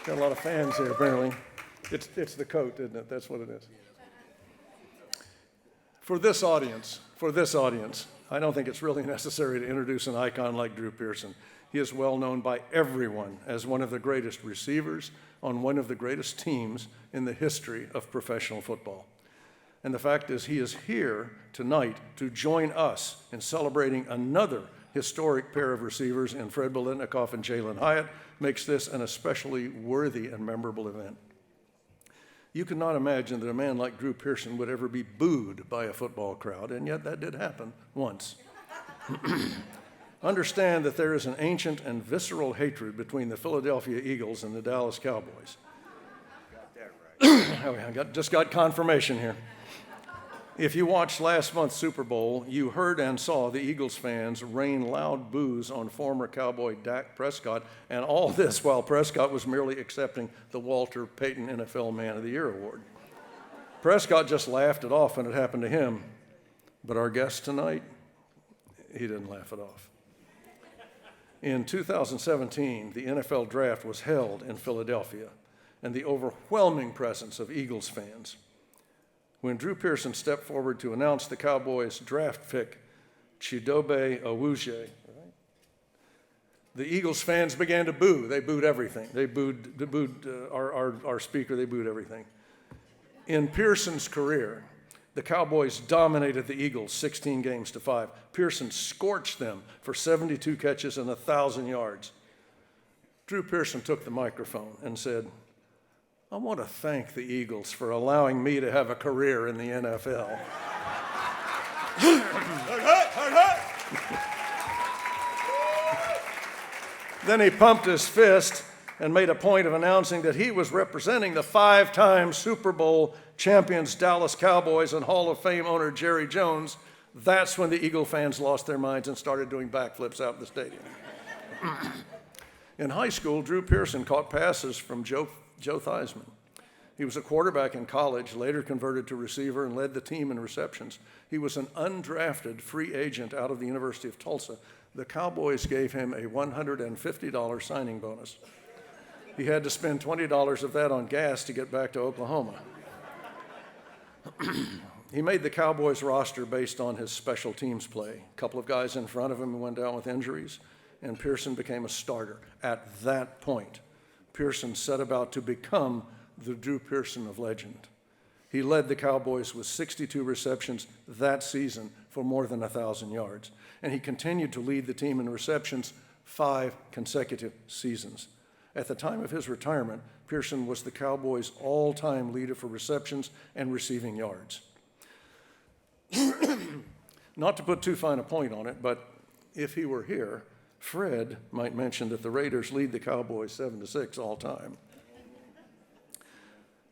Got a lot of fans here, apparently. It's the coat, isn't it? That's what it is. For this audience, I don't think it's really necessary to introduce an icon like Drew Pearson. He is well known by everyone as one of the greatest receivers on one of the greatest teams in the history of professional football. And the fact is, he is here tonight to join us in celebrating another historic pair of receivers in Fred Biletnikoff and Jalin Hyatt makes this an especially worthy and memorable event. You cannot imagine that a man like Drew Pearson would ever be booed by a football crowd, and yet that did happen once. Understand that there is an ancient and visceral hatred between the Philadelphia Eagles and the Dallas Cowboys. I just got confirmation here. If you watched last month's Super Bowl, you heard and saw the Eagles fans rain loud boos on former Cowboy Dak Prescott, and all this while Prescott was merely accepting the Walter Payton NFL Man of the Year award. Prescott just laughed it off when it happened to him, but our guest tonight, he didn't laugh it off. In 2017, the NFL draft was held in Philadelphia, and the overwhelming presence of Eagles fans. When Drew Pearson stepped forward to announce the Cowboys' draft pick, Chidobe Awuzie, the Eagles fans began to boo. They booed everything. They booed our speaker. They booed everything. In Pearson's career, the Cowboys dominated the Eagles 16 games to 5. Pearson scorched them for 72 catches and 1,000 yards. Drew Pearson took the microphone and said, "I want to thank the Eagles for allowing me to have a career in the NFL." Then he pumped his fist and made a point of announcing that he was representing the 5-time Super Bowl champions Dallas Cowboys and Hall of Fame owner Jerry Jones. That's when the Eagle fans lost their minds and started doing backflips out in the stadium. In high school, Drew Pearson caught passes from Joe Theismann. He was a quarterback in college, later converted to receiver, and led the team in receptions. He was an undrafted free agent out of the University of Tulsa. The Cowboys gave him a $150 signing bonus. He had to spend $20 of that on gas to get back to Oklahoma. He made the Cowboys roster based on his special teams play. A couple of guys in front of him went down with injuries, and Pearson became a starter. At that point, Pearson set about to become the Drew Pearson of legend. He led the Cowboys with 62 receptions that season for more than 1,000 yards, and he continued to lead the team in receptions 5 consecutive seasons. At the time of his retirement, Pearson was the Cowboys' all-time leader for receptions and receiving yards. Not to put too fine a point on it, but if he were here, Fred might mention that the Raiders lead the Cowboys 7-6 all time.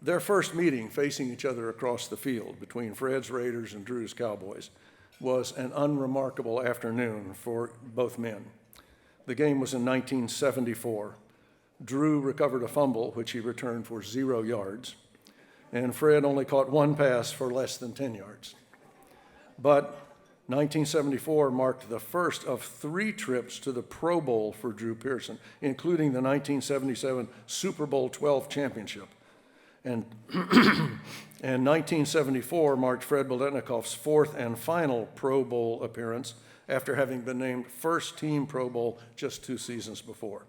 Their first meeting facing each other across the field between Fred's Raiders and Drew's Cowboys was an unremarkable afternoon for both men. The game was in 1974. Drew recovered a fumble, which he returned for 0 yards, and Fred only caught 1 pass for less than 10 yards. But 1974 marked the first of 3 trips to the Pro Bowl for Drew Pearson, including the 1977 Super Bowl XII championship. And 1974 marked Fred Biletnikoff's 4th and final Pro Bowl appearance after having been named first team Pro Bowl just 2 seasons before.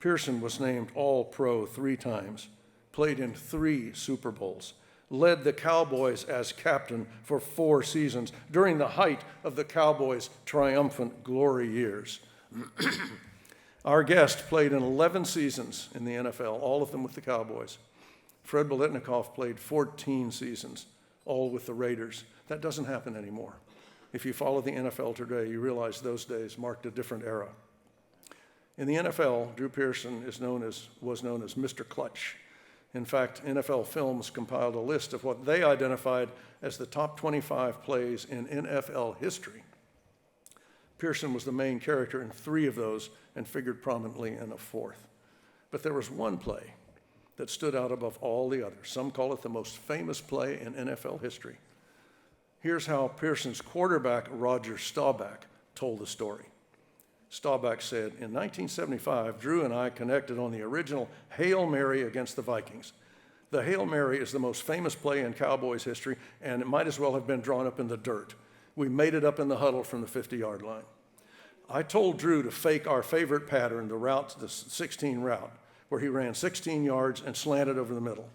Pearson was named All-Pro 3 times, played in 3 Super Bowls, led the Cowboys as captain for 4 seasons during the height of the Cowboys' triumphant glory years. Our guest played in 11 seasons in the NFL, all of them with the Cowboys. Fred Biletnikoff played 14 seasons, all with the Raiders. That doesn't happen anymore. If you follow the NFL today, you realize those days marked a different era. In the NFL, Drew Pearson was known as Mr. Clutch. In fact, NFL Films compiled a list of what they identified as the top 25 plays in NFL history. Pearson was the main character in 3 of those and figured prominently in a 4th. But there was one play that stood out above all the others. Some call it the most famous play in NFL history. Here's how Pearson's quarterback, Roger Staubach, told the story. Staubach said, in 1975, Drew and I connected on the original Hail Mary against the Vikings. The Hail Mary is the most famous play in Cowboys history, and it might as well have been drawn up in the dirt. We made it up in the huddle from the 50-yard line. I told Drew to fake our favorite pattern, the 16 route, where he ran 16 yards and slanted over the middle.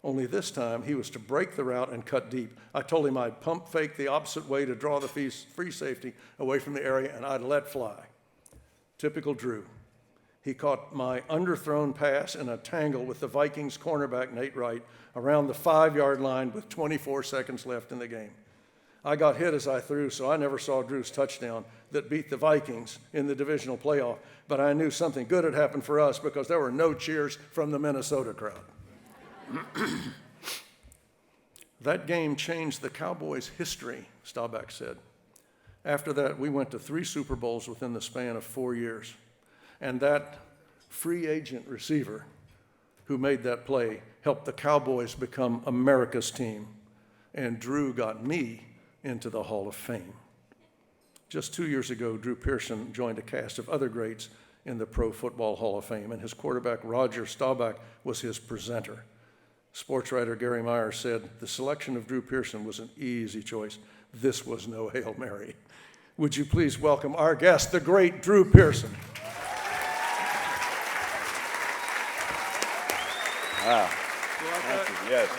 Only this time, he was to break the route and cut deep. I told him I'd pump fake the opposite way to draw the free safety away from the area, and I'd let fly. Typical Drew. He caught my underthrown pass in a tangle with the Vikings cornerback, Nate Wright, around the 5-yard line with 24 seconds left in the game. I got hit as I threw, so I never saw Drew's touchdown that beat the Vikings in the divisional playoff, but I knew something good had happened for us because there were no cheers from the Minnesota crowd. That game changed the Cowboys' history, Staubach said. After that, we went to 3 Super Bowls within the span of 4 years. And that free agent receiver who made that play helped the Cowboys become America's team. And Drew got me into the Hall of Fame. Just 2 years ago, Drew Pearson joined a cast of other greats in the Pro Football Hall of Fame, and his quarterback, Roger Staubach, was his presenter. Sports writer Gary Myers said, the selection of Drew Pearson was an easy choice. This was no Hail Mary. Would you please welcome our guest, the great Drew Pearson. Wow. Thank you. Yes.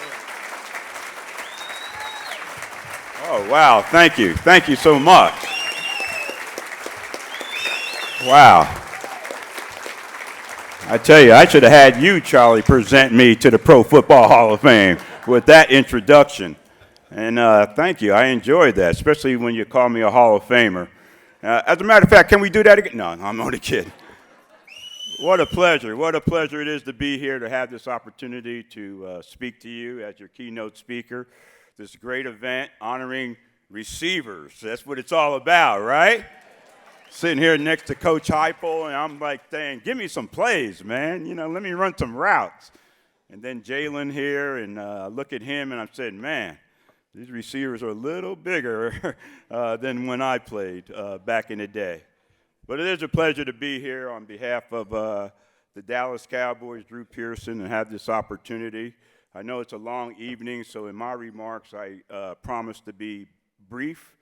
Oh, wow. Thank you. Thank you so much. Wow. I tell you, I should have had you, Charlie, present me to the Pro Football Hall of Fame with that introduction. And thank you. I enjoyed that, especially when you call me a Hall of Famer. As a matter of fact, can we do that again? No, I'm only kidding. What a pleasure. What a pleasure it is to be here, to have this opportunity to speak to you as your keynote speaker. This great event honoring receivers. That's what it's all about, right? Sitting here next to Coach Heupel, and I'm like, dang, give me some plays, man. You know, let me run some routes. And then Jalin here, and I look at him, and I'm saying, man, these receivers are a little bigger than when I played back in the day. But it is a pleasure to be here on behalf of the Dallas Cowboys, Drew Pearson, and have this opportunity. I know it's a long evening, so in my remarks, I promise to be brief,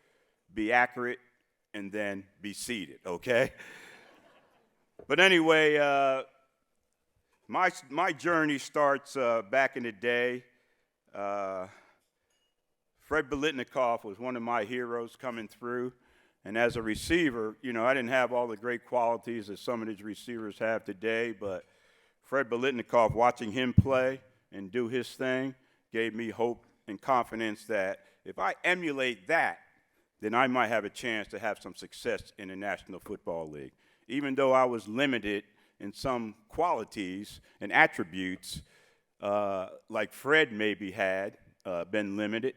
be accurate, and then be seated, okay? But anyway, my journey starts back in the day. Fred Biletnikoff was one of my heroes coming through. And as a receiver, you know, I didn't have all the great qualities that some of these receivers have today, but Fred Biletnikoff, watching him play and do his thing, gave me hope and confidence that if I emulate that, then I might have a chance to have some success in the National Football League. Even though I was limited in some qualities and attributes, like Fred maybe had been limited,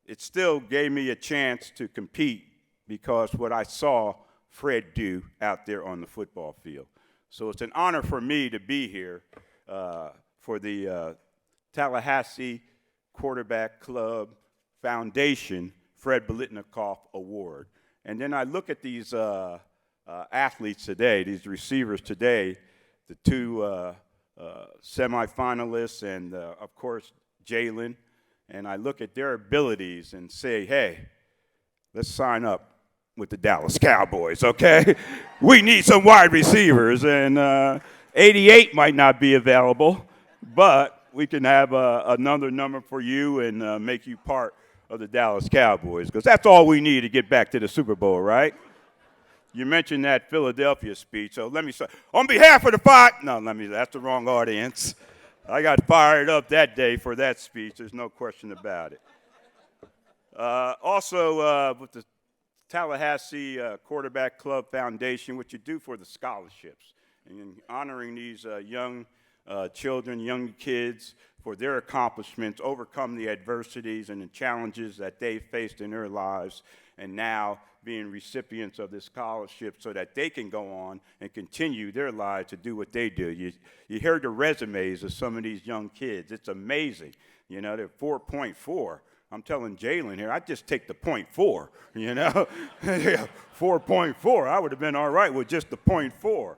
it still gave me a chance to compete because what I saw Fred do out there on the football field. So it's an honor for me to be here for the Tallahassee Quarterback Club Foundation Fred Biletnikoff Award. And then I look at these athletes today, these receivers today, the 2 semifinalists and, of course, Jalin, and I look at their abilities and say, hey, let's sign up with the Dallas Cowboys, okay? We need some wide receivers, and 88 might not be available, but we can have another number for you and make you part of the Dallas Cowboys, because that's all we need to get back to the Super Bowl, right? You mentioned that Philadelphia speech, so let me say, on behalf of the that's the wrong audience. I got fired up that day for that speech. There's no question about it. Also, with the Tallahassee Quarterback Club Foundation, what you do for the scholarships and honoring these young children, young kids for their accomplishments, overcome the adversities and the challenges that they faced in their lives, and now being recipients of this scholarship so that they can go on and continue their lives to do what they do. You hear the resumes of some of these young kids. It's amazing. You know, they're 4.4 I'm telling Jalin here, I'd just take the 0.4, you know? Yeah, 4.4, I would have been all right with just the 0.4.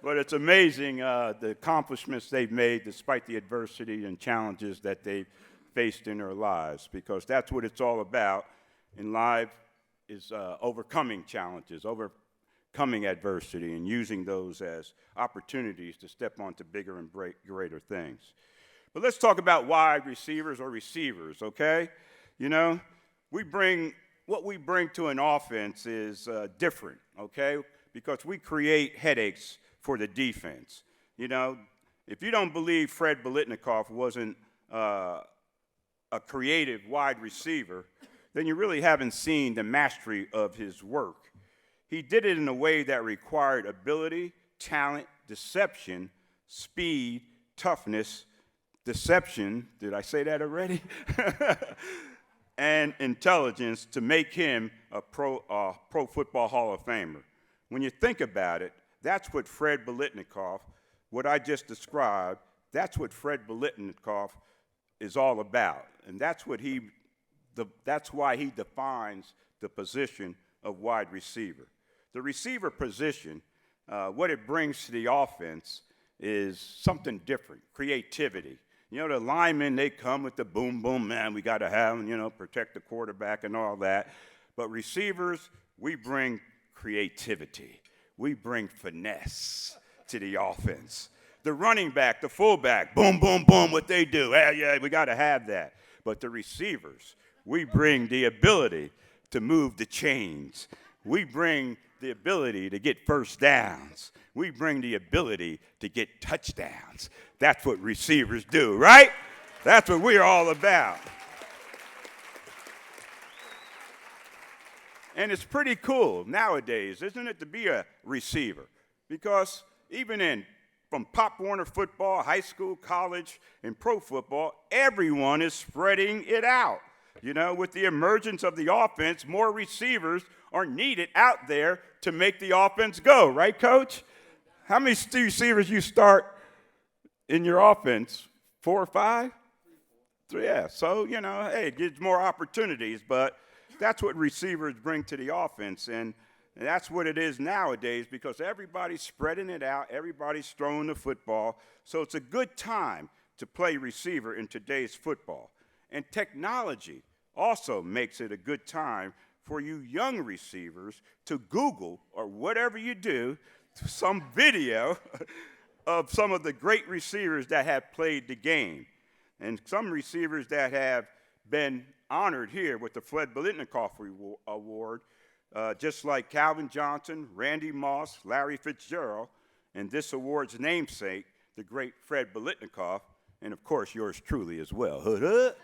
But it's amazing the accomplishments they've made despite the adversity and challenges that they've faced in their lives, because that's what it's all about in life, is overcoming challenges, overcoming adversity, and using those as opportunities to step onto bigger and greater things. But let's talk about wide receivers or receivers, okay? You know, what we bring to an offense is different, okay? Because we create headaches for the defense. You know, if you don't believe Fred Biletnikoff wasn't a creative wide receiver, then you really haven't seen the mastery of his work. He did it in a way that required ability, talent, deception, speed, toughness, deception, did I say that already? And intelligence to make him a pro football Hall of Famer. When you think about it, that's what Fred Biletnikoff, what I just described, that's what Fred Biletnikoff is all about. And that's why he defines the position of wide receiver. The receiver position, what it brings to the offense is something different, creativity. You know, the linemen, they come with the boom, boom, man, we got to have them, you know, protect the quarterback and all that. But receivers, we bring creativity. We bring finesse to the offense. The running back, the fullback, boom, boom, boom, what they do. Yeah, we got to have that. But the receivers, we bring the ability to move the chains. We bring the ability to get first downs. We bring the ability to get touchdowns. That's what receivers do, right? That's what we're all about. And it's pretty cool nowadays, isn't it, to be a receiver? Because even from Pop Warner football, high school, college, and pro football, everyone is spreading it out. You know, with the emergence of the offense, more receivers are needed out there to make the offense go, right, Coach? How many receivers you start in your offense? 4 or 5? 3, yeah. So, you know, hey, it gives more opportunities, but that's what receivers bring to the offense, and that's what it is nowadays, because everybody's spreading it out, everybody's throwing the football, so it's a good time to play receiver in today's football. And technology also makes it a good time for you young receivers to Google, or whatever you do, some video of some of the great receivers that have played the game. And some receivers that have been honored here with the Fred Biletnikoff Award, just like Calvin Johnson, Randy Moss, Larry Fitzgerald, and this award's namesake, the great Fred Biletnikoff, and of course yours truly as well. Hood.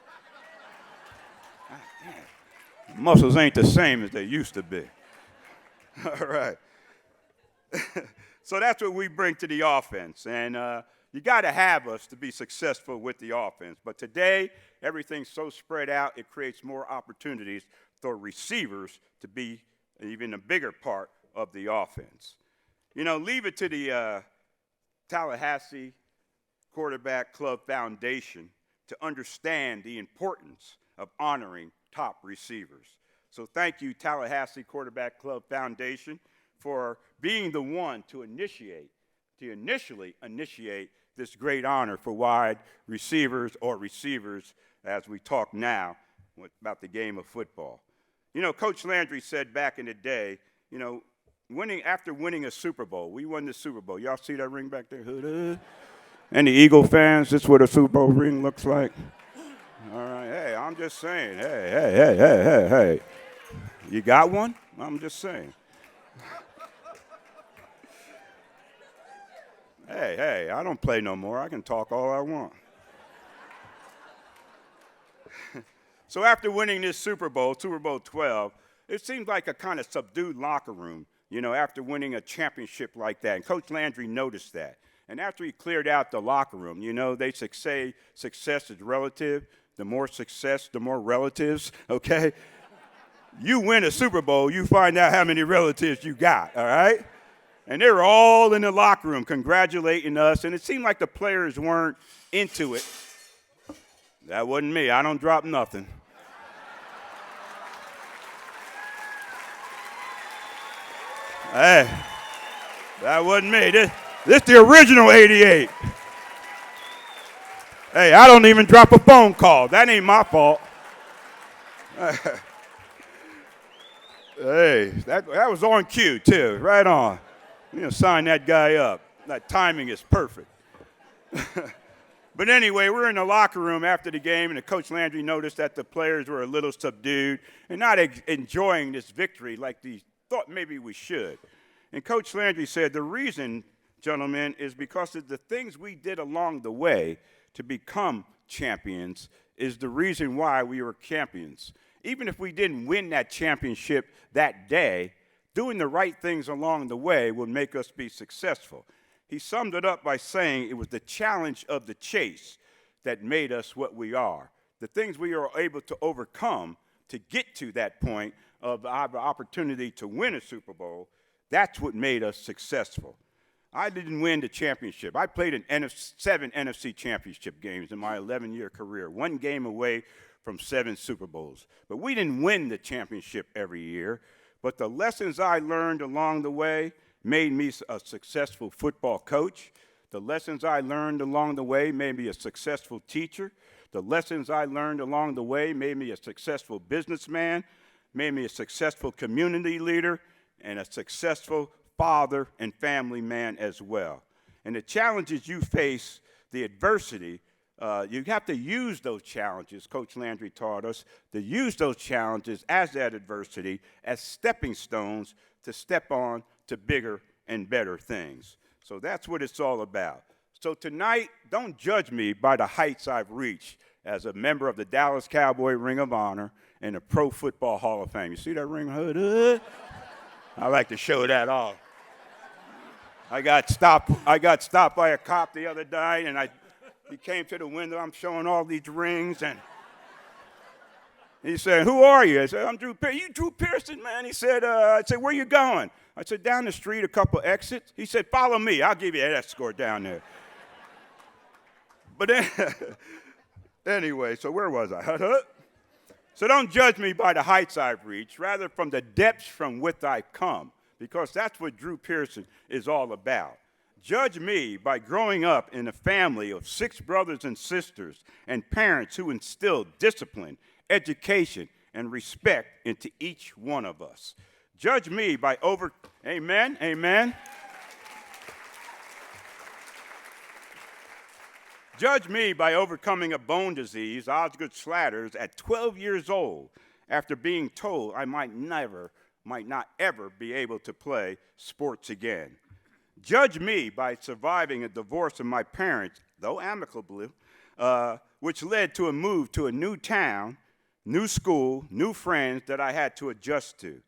Muscles ain't the same as they used to be. All right. So that's what we bring to the offense, and you got to have us to be successful with the offense. But today, everything's so spread out, it creates more opportunities for receivers to be even a bigger part of the offense. You know, leave it to the Tallahassee Quarterback Club Foundation to understand the importance of honoring top receivers. So thank you, Tallahassee Quarterback Club Foundation, for being the one to initially initiate this great honor for wide receivers, or receivers as we talk now about the game of football. You know, Coach Landry said back in the day, you know, after winning a Super Bowl, we won the Super Bowl. Y'all see that ring back there? And the Eagle fans, this is what a Super Bowl ring looks like. All right, hey, I'm just saying, hey. You got one? I'm just saying. Hey, I don't play no more. I can talk all I want. So after winning this Super Bowl, Super Bowl 12, it seemed like a kind of subdued locker room, you know, after winning a championship like that. And Coach Landry noticed that. And after he cleared out the locker room, you know, they say success is relative. The more success, the more relatives, okay? You win a Super Bowl, you find out how many relatives you got, all right? And they were all in the locker room congratulating us, and it seemed like the players weren't into it. That wasn't me. I don't drop nothing. Hey, that wasn't me. This the original 88. Hey, I don't even drop a phone call. That ain't my fault. Hey, that was on cue, too. Right on. You know, sign that guy up. That timing is perfect. But anyway, we're in the locker room after the game, and Coach Landry noticed that the players were a little subdued and not enjoying this victory like they thought maybe we should. And Coach Landry said, the reason, gentlemen, is because of the things we did along the way to become champions is the reason why we were champions. Even if we didn't win that championship that day, doing the right things along the way would make us be successful. He summed it up by saying it was the challenge of the chase that made us what we are. The things we are able to overcome to get to that point of our opportunity to win a Super Bowl, that's what made us successful. I didn't win the championship. I played in 7 NFC championship games in my 11-year career, 1 game away from 7 Super Bowls. But we didn't win the championship every year. But the lessons I learned along the way made me a successful football coach. The lessons I learned along the way made me a successful teacher. The lessons I learned along the way made me a successful businessman, made me a successful community leader, and a successful father and family man as well. And the challenges you face, the adversity, you have to use those challenges, Coach Landry taught us, to use those challenges as that adversity as stepping stones to step on to bigger and better things. So that's what it's all about. So tonight, don't judge me by the heights I've reached as a member of the Dallas Cowboy Ring of Honor and the Pro Football Hall of Fame. You see that ring hood? I like to show that off. I got stopped by a cop the other day, and he came to the window. I'm showing all these rings, and he said, "Who are you?" I said, "I'm Drew Pearson." "You Drew Pearson, man?" He said, I said, "Where you going?" I said, "Down the street, a couple exits." He said, "Follow me. I'll give you an escort down there." But anyway, so where was I? So don't judge me by the heights I've reached, rather from the depths from which I've come, because that's what Drew Pearson is all about. Judge me by growing up in a family of 6 brothers and sisters and parents who instilled discipline, education, and respect into each one of us. Judge me by amen, amen. Judge me by overcoming a bone disease, Osgood-Schlatter's, at 12 years old after being told I might not ever be able to play sports again. Judge me by surviving a divorce of my parents, though amicably, which led to a move to a new town, new school, new friends that I had to adjust to.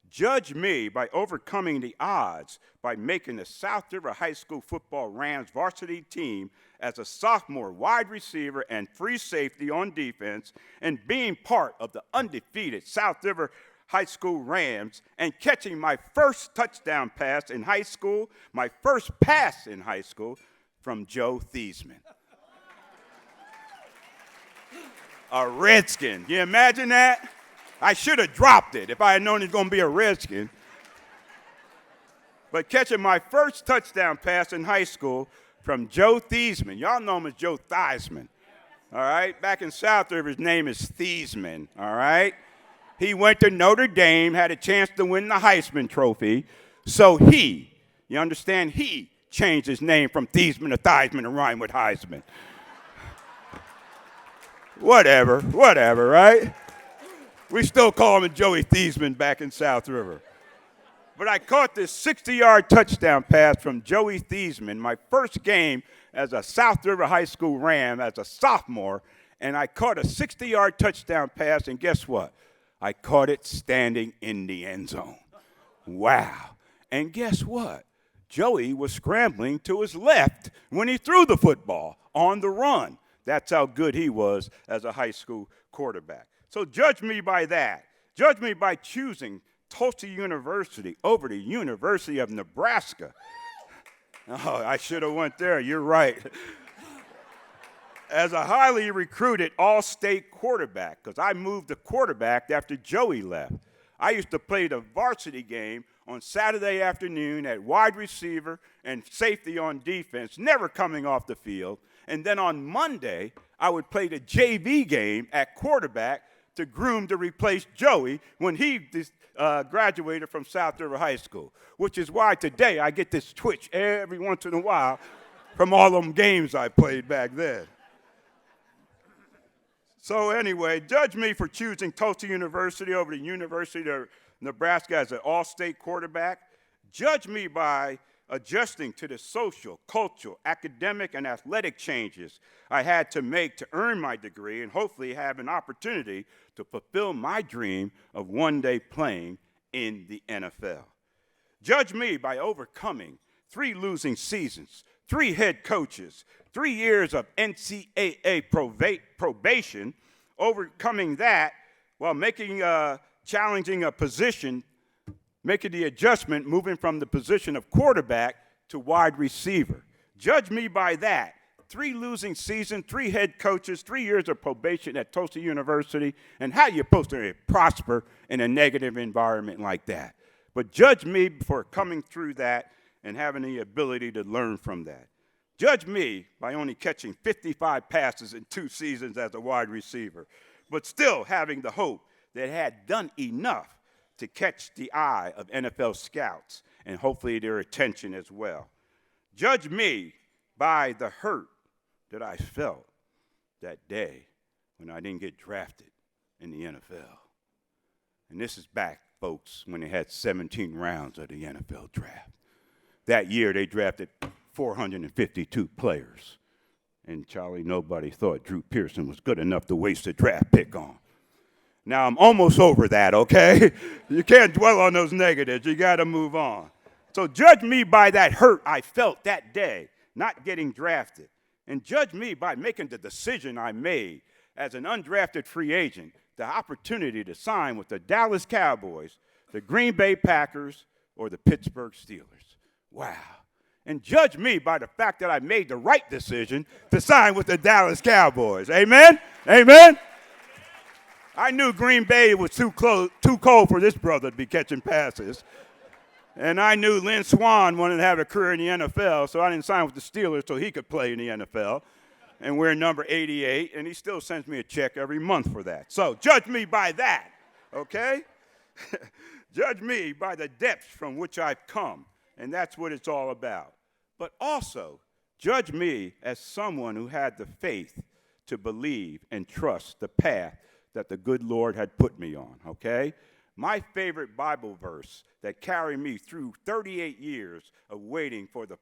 Judge me by overcoming the odds by making the South River High School football Rams varsity team as a sophomore wide receiver and free safety on defense, and being part of the undefeated South River High School Rams and catching my first touchdown pass in high school, my first pass in high school from Joe Theismann. A Redskin. Can you imagine that? I should have dropped it if I had known he was going to be a Redskin. But catching my first touchdown pass in high school from Joe Theismann. Y'all know him as Joe Theismann. All right? Back in South River, his name is Theismann. All right? He went to Notre Dame, had a chance to win the Heisman Trophy. So he changed his name from Theismann to Theismann to rhyme with Heisman. Whatever, right? We still call him Joey Theismann back in South River. But I caught this 60-yard touchdown pass from Joey Theismann, my first game as a South River High School Ram as a sophomore, and I caught a 60-yard touchdown pass, and guess what? I caught it standing in the end zone. Wow. And guess what? Joey was scrambling to his left when he threw the football on the run. That's how good he was as a high school quarterback. So judge me by that. Judge me by choosing Tulsa University over the University of Nebraska. Oh, I should have went there. You're right. As a highly recruited all-state quarterback, because I moved to quarterback after Joey left. I used to play the varsity game on Saturday afternoon at wide receiver and safety on defense, never coming off the field. And then on Monday, I would play the JV game at quarterback to groom to replace Joey when he graduated from South River High School, which is why today I get this twitch every once in a while from all them games I played back then. So anyway, judge me for choosing Tulsa University over the University of Nebraska as an all-state quarterback. Judge me by adjusting to the social, cultural, academic, and athletic changes I had to make to earn my degree and hopefully have an opportunity to fulfill my dream of one day playing in the NFL. Judge me by overcoming 3 losing seasons, 3 head coaches, 3 years of NCAA probation, overcoming that while challenging a position, making the adjustment, moving from the position of quarterback to wide receiver. Judge me by that. 3 losing seasons, 3 head coaches, 3 years of probation at Tulsa University, and how you're supposed to prosper in a negative environment like that. But judge me for coming through that and having the ability to learn from that. Judge me by only catching 55 passes in 2 seasons as a wide receiver, but still having the hope that I had done enough to catch the eye of NFL scouts and hopefully their attention as well. Judge me by the hurt that I felt that day when I didn't get drafted in the NFL. And this is back, folks, when they had 17 rounds of the NFL draft. That year they drafted 452 players. And Charlie, nobody thought Drew Pearson was good enough to waste a draft pick on. Now, I'm almost over that, okay? You can't dwell on those negatives. You got to move on. So judge me by that hurt I felt that day, not getting drafted. And judge me by making the decision I made as an undrafted free agent, the opportunity to sign with the Dallas Cowboys, the Green Bay Packers, or the Pittsburgh Steelers. Wow. And judge me by the fact that I made the right decision to sign with the Dallas Cowboys. Amen? Amen? I knew Green Bay was too cold for this brother to be catching passes. And I knew Lynn Swann wanted to have a career in the NFL, so I didn't sign with the Steelers so he could play in the NFL. And we're number 88, and he still sends me a check every month for that. So judge me by that, okay? Judge me by the depths from which I've come, and that's what it's all about. But also, judge me as someone who had the faith to believe and trust the path that the good Lord had put me on, okay? My favorite Bible verse that carried me through 38 years of waiting for the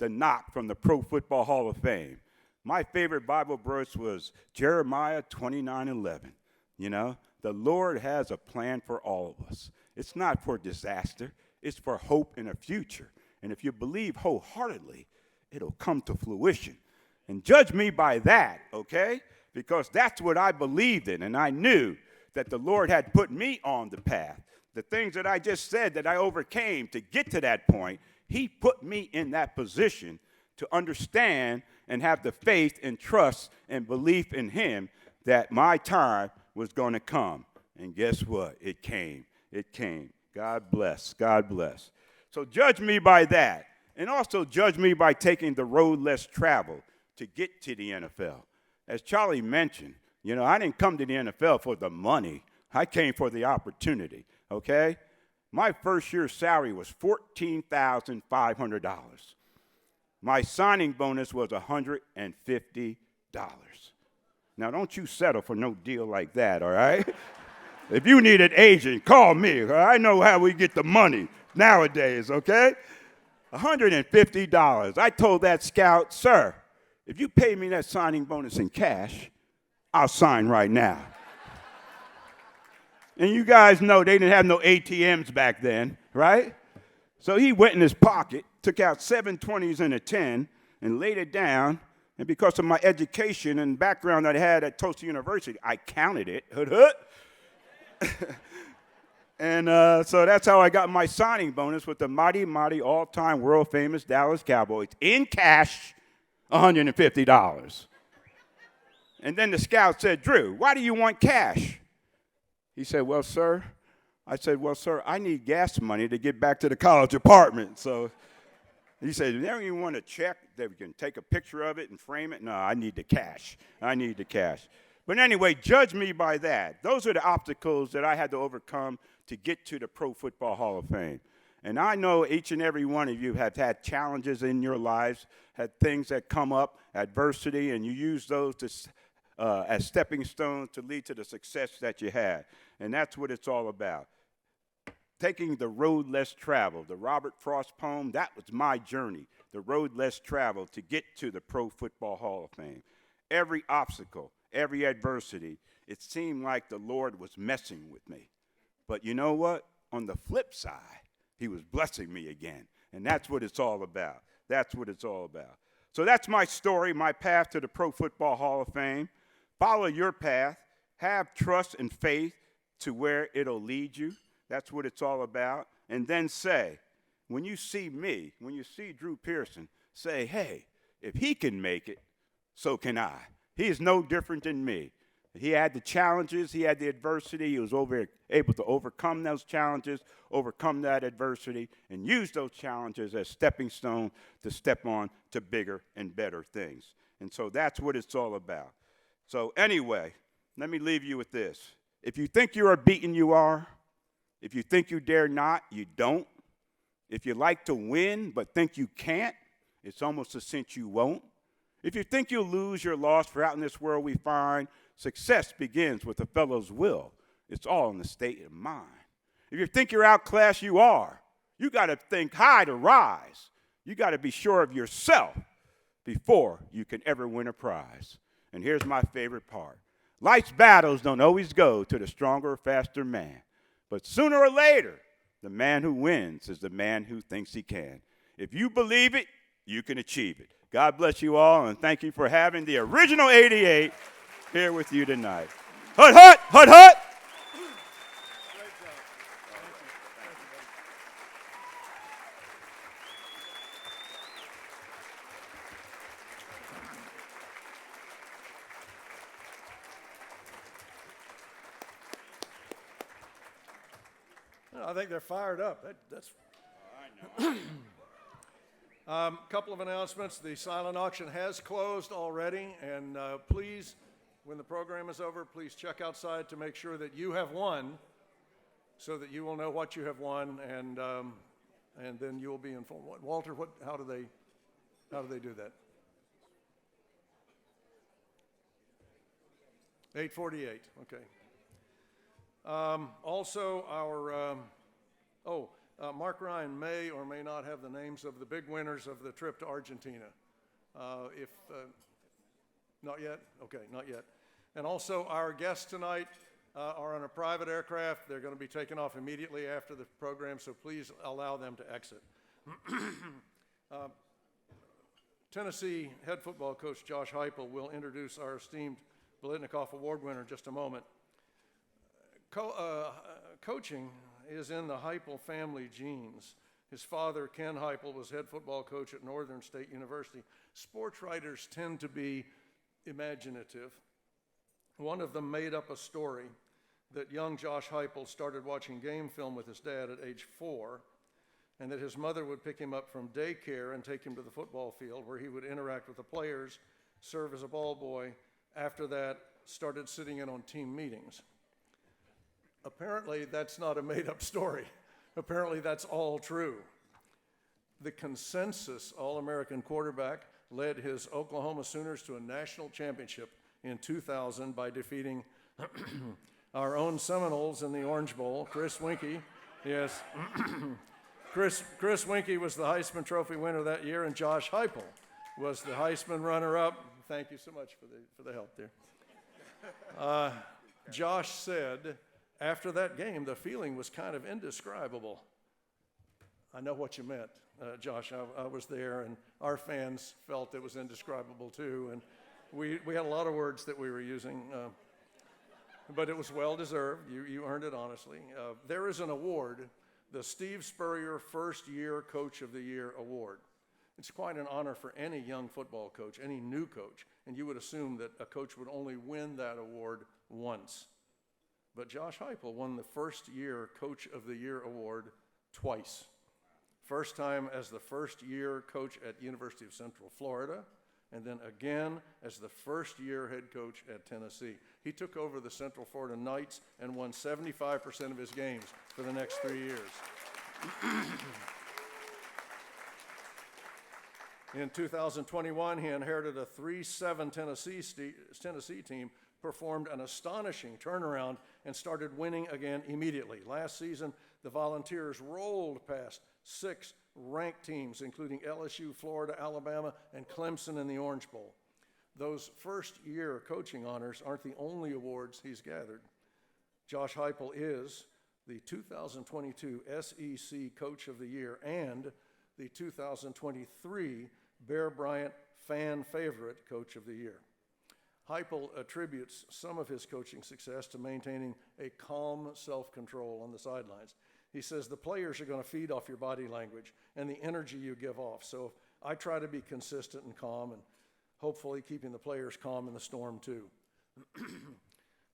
knock from the Pro Football Hall of Fame. My favorite Bible verse was Jeremiah 29:11. You know, the Lord has a plan for all of us. It's not for disaster. It's for hope in a future. And if you believe wholeheartedly, it'll come to fruition. And judge me by that, okay? Because that's what I believed in, and I knew that the Lord had put me on the path. The things that I just said that I overcame to get to that point, he put me in that position to understand and have the faith and trust and belief in him that my time was going to come. And guess what? It came. It came. God bless. God bless. So judge me by that. And also judge me by taking the road less traveled to get to the NFL. As Charlie mentioned, you know, I didn't come to the NFL for the money. I came for the opportunity, okay? My first year's salary was $14,500. My signing bonus was $150. Now, don't you settle for no deal like that, all right? If you need an agent, call me. I know how we get the money nowadays, okay? $150. I told that scout, sir, if you pay me that signing bonus in cash, I'll sign right now. And you guys know they didn't have no ATMs back then, right? So he went in his pocket, took out 7 20s and a 10, and laid it down. And because of my education and background that I had at Tulsa University, I counted it. And so that's how I got my signing bonus with the mighty, mighty, all-time world-famous Dallas Cowboys in cash. $150. And then the scout said, Drew, why do you want cash? He said, well, sir, I said, well, sir, I need gas money to get back to the college apartment. So he said, you never even want to check that we can take a picture of it and frame it? No, I need the cash. I need the cash. But anyway, judge me by that. Those are the obstacles that I had to overcome to get to the Pro Football Hall of Fame. And I know each and every one of you have had challenges in your lives, had things that come up, adversity, and you use those to, as stepping stones to lead to the success that you had. And that's what it's all about. Taking the road less traveled, the Robert Frost poem, that was my journey, the road less traveled to get to the Pro Football Hall of Fame. Every obstacle, every adversity, it seemed like the Lord was messing with me. But you know what? On the flip side, he was blessing me again. And that's what it's all about. That's what it's all about. So that's my story, my path to the Pro Football Hall of Fame. Follow your path. Have trust and faith to where it'll lead you. That's what it's all about. And then say, when you see me, when you see Drew Pearson, say, hey, if he can make it, so can I. He is no different than me. He had the challenges, he had the adversity, he was able to overcome those challenges, overcome that adversity, and use those challenges as stepping stones to step on to bigger and better things. And so that's what it's all about. So anyway, let me leave you with this. If you think you are beaten, you are. If you think you dare not, you don't. If you like to win but think you can't, it's almost a cinch you won't. If you think you'll lose, you're lost, for out in this world we find success begins with a fellow's will. It's all in the state of mind. If you think you're outclassed, you are. You got to think high to rise. You got to be sure of yourself before you can ever win a prize. And here's my favorite part. Life's battles don't always go to the stronger or faster man. But sooner or later, the man who wins is the man who thinks he can. If you believe it, you can achieve it. God bless you all, and thank you for having the original 88 here with you tonight. Hut, hut, hut, hut. I think they're fired up. That's. Couple of announcements. The silent auction has closed already, and please, when the program is over, please check outside to make sure that you have won, so that you will know what you have won, and then you will be informed. Walter, how do they do that? 8:48. Okay. Also, our Mark Ryan may or may not have the names of the big winners of the trip to Argentina. Not yet? Okay, not yet. And also, our guests tonight are on a private aircraft. They're going to be taken off immediately after the program, so please allow them to exit. Tennessee head football coach Josh Heupel will introduce our esteemed Biletnikoff Award winner in just a moment. Coaching is in the Heupel family genes. His father, Ken Heupel, was head football coach at Northern State University. Sports writers tend to be imaginative. One of them made up a story that young Josh Heupel started watching game film with his dad at age 4, and that his mother would pick him up from daycare and take him to the football field where he would interact with the players, serve as a ball boy. After that, started sitting in on team meetings. Apparently, that's not a made-up story. Apparently, that's all true. The consensus All-American quarterback led his Oklahoma Sooners to a national championship in 2000 by defeating our own Seminoles in the Orange Bowl. Chris Winkie, yes. Chris Winkie was the Heisman Trophy winner that year, and Josh Heupel was the Heisman runner-up. Thank you so much for the help there. Josh said, after that game, the feeling was kind of indescribable. I know what you meant, Josh. I was there, and our fans felt it was indescribable too. And we had a lot of words that we were using, but it was well-deserved. You earned it honestly. There is an award, the Steve Spurrier First Year Coach of the Year Award. It's quite an honor for any young football coach, any new coach, and you would assume that a coach would only win that award once. But Josh Heupel won the first-year Coach of the Year award twice. First time as the first-year coach at University of Central Florida, and then again as the first-year head coach at Tennessee. He took over the Central Florida Knights and won 75% of his games for the next 3 years. In 2021, he inherited a 3-7 Tennessee team, performed an astonishing turnaround, and started winning again immediately. Last season, the Volunteers rolled past 6 ranked teams, including LSU, Florida, Alabama, and Clemson in the Orange Bowl. Those first-year coaching honors aren't the only awards he's gathered. Josh Heupel is the 2022 SEC Coach of the Year and the 2023 Bear Bryant Fan Favorite Coach of the Year. Heupel attributes some of his coaching success to maintaining a calm self-control on the sidelines. He says the players are going to feed off your body language and the energy you give off. So I try to be consistent and calm, and hopefully keeping the players calm in the storm too.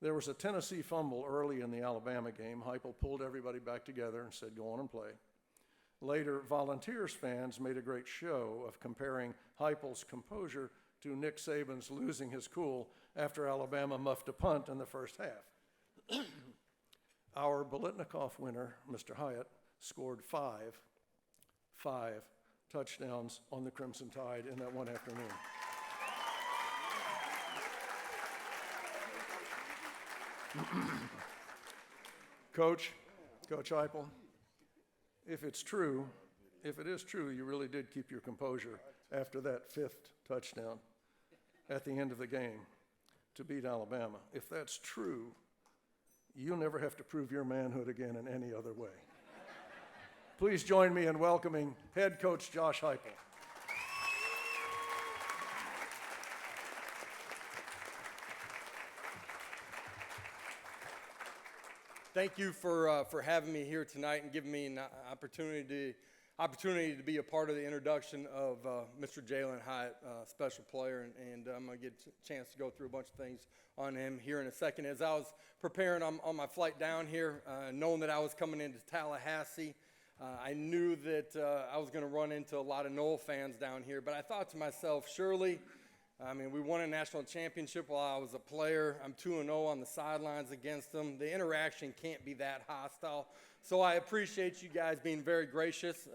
There was a Tennessee fumble early in the Alabama game. Heupel pulled everybody back together and said, "Go on and play." Later, Volunteers fans made a great show of comparing Heupel's composure to Nick Saban's losing his cool after Alabama muffed a punt in the first half. Our Biletnikoff winner, Mr. Hyatt, scored five touchdowns on the Crimson Tide in that one afternoon. Coach Heupel, if it is true, you really did keep your composure after that 5th touchdown at the end of the game to beat Alabama. If that's true, you'll never have to prove your manhood again in any other way. Please join me in welcoming head coach Josh Heupel. Thank you for having me here tonight and giving me an opportunity to be a part of the introduction of Mr. Jalin Hyatt, special player, and I'm going to get a chance to go through a bunch of things on him here in a second. As I was preparing on my flight down here, knowing that I was coming into Tallahassee, I knew that I was going to run into a lot of Noel fans down here, but I thought to myself, surely, we won a national championship while I was a player. I'm 2-0 on the sidelines against them. The interaction can't be that hostile. So I appreciate you guys being very gracious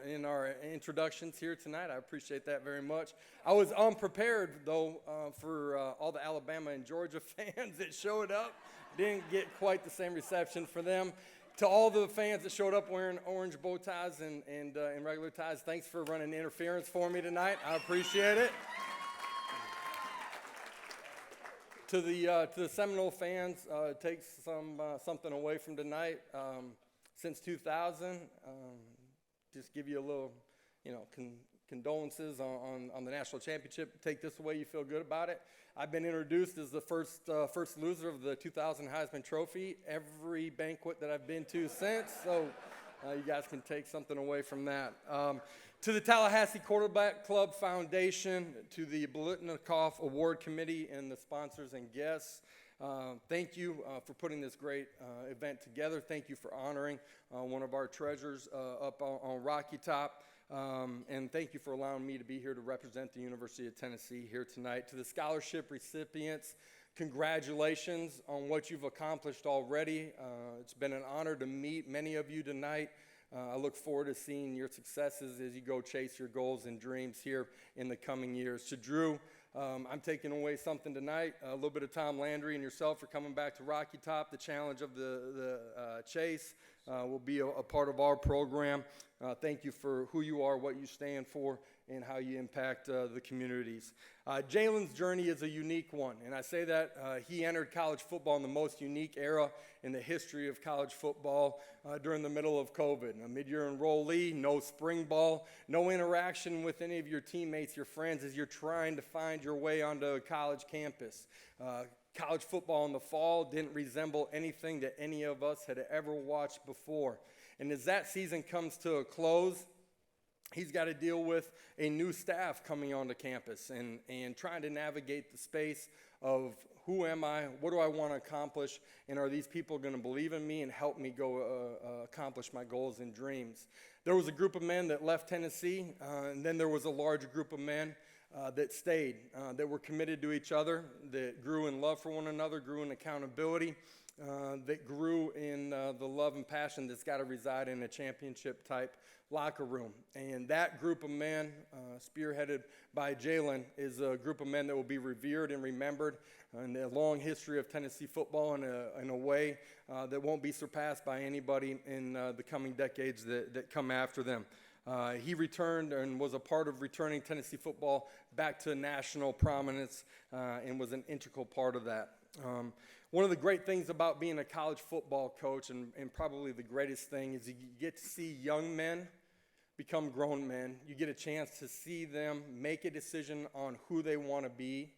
in our introductions here tonight. I appreciate that very much. I was unprepared, though, for all the Alabama and Georgia fans that showed up. Didn't get quite the same reception for them. To all the fans that showed up wearing orange bow ties and regular ties, thanks for running interference for me tonight. I appreciate it. To the Seminole fans, it takes something away from tonight. Since 2000, just give you a little, condolences on the national championship. Take this away, you feel good about it. I've been introduced as the first loser of the 2000 Heisman Trophy every banquet that I've been to since. So you guys can take something away from that. To the Tallahassee Quarterback Club Foundation, to the Biletnikoff Award Committee and the sponsors and guests, thank you for putting this great event together. Thank you for honoring one of our treasures up on Rocky Top. And thank you for allowing me to be here to represent the University of Tennessee here tonight. To the scholarship recipients, congratulations on what you've accomplished already. It's been an honor to meet many of you tonight. I look forward to seeing your successes as you go chase your goals and dreams here in the coming years. To Drew, I'm taking away something tonight. A little bit of Tom Landry and yourself for coming back to Rocky Top. The challenge of the chase will be a part of our program. Thank you for who you are, what you stand for, and how you impact the communities. Jalen's journey is a unique one, and I say that he entered college football in the most unique era in the history of college football during the middle of COVID. A mid-year enrollee, no spring ball, no interaction with any of your teammates, your friends, as you're trying to find your way onto a college campus. College football in the fall didn't resemble anything that any of us had ever watched before. And as that season comes to a close, he's got to deal with a new staff coming onto campus and trying to navigate the space of who am I, what do I want to accomplish, and are these people going to believe in me and help me go accomplish my goals and dreams. There was a group of men that left Tennessee, and then there was a large group of men that stayed, that were committed to each other, that grew in love for one another, grew in accountability, that grew in the love and passion that's got to reside in a championship-type locker room. And that group of men, spearheaded by Jalin, is a group of men that will be revered and remembered in the long history of Tennessee football in a way that won't be surpassed by anybody in the coming decades that come after them. He returned and was a part of returning Tennessee football back to national prominence and was an integral part of that. One of the great things about being a college football coach, and probably the greatest thing, is you get to see young men become grown men. You get a chance to see them make a decision on who they want to be.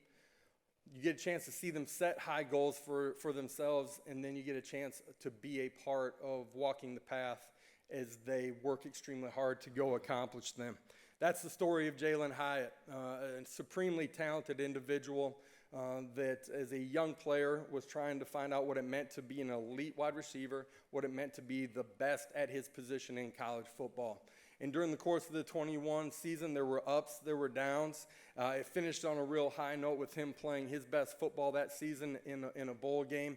You get a chance to see them set high goals for themselves, and then you get a chance to be a part of walking the path as they work extremely hard to go accomplish them. That's the story of Jalin Hyatt, a supremely talented individual that as a young player was trying to find out what it meant to be an elite wide receiver, what it meant to be the best at his position in college football. And during the course of the 21 season, there were ups, there were downs. It finished on a real high note with him playing his best football that season in a bowl game.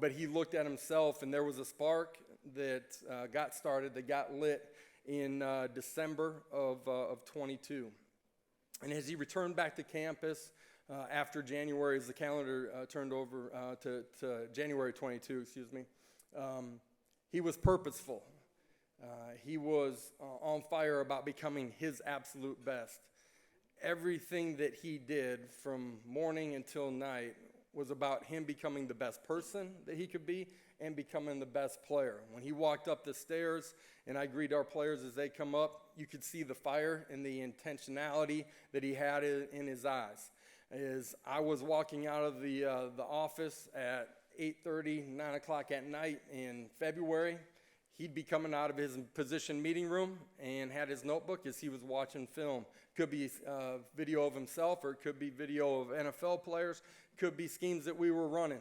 But he looked at himself, and there was a spark that got started, that got lit in December of 22. And as he returned back to campus after January, as the calendar turned over to January 22, he was purposeful. He was on fire about becoming his absolute best. Everything that he did from morning until night was about him becoming the best person that he could be and becoming the best player. When he walked up the stairs, and I greet our players as they come up, you could see the fire and the intentionality that he had in his eyes. As I was walking out of the office at 8:30, 9 o'clock at night in February, he'd be coming out of his position meeting room and had his notebook as he was watching film. Could be video of himself, or it could be video of NFL players, could be schemes that we were running.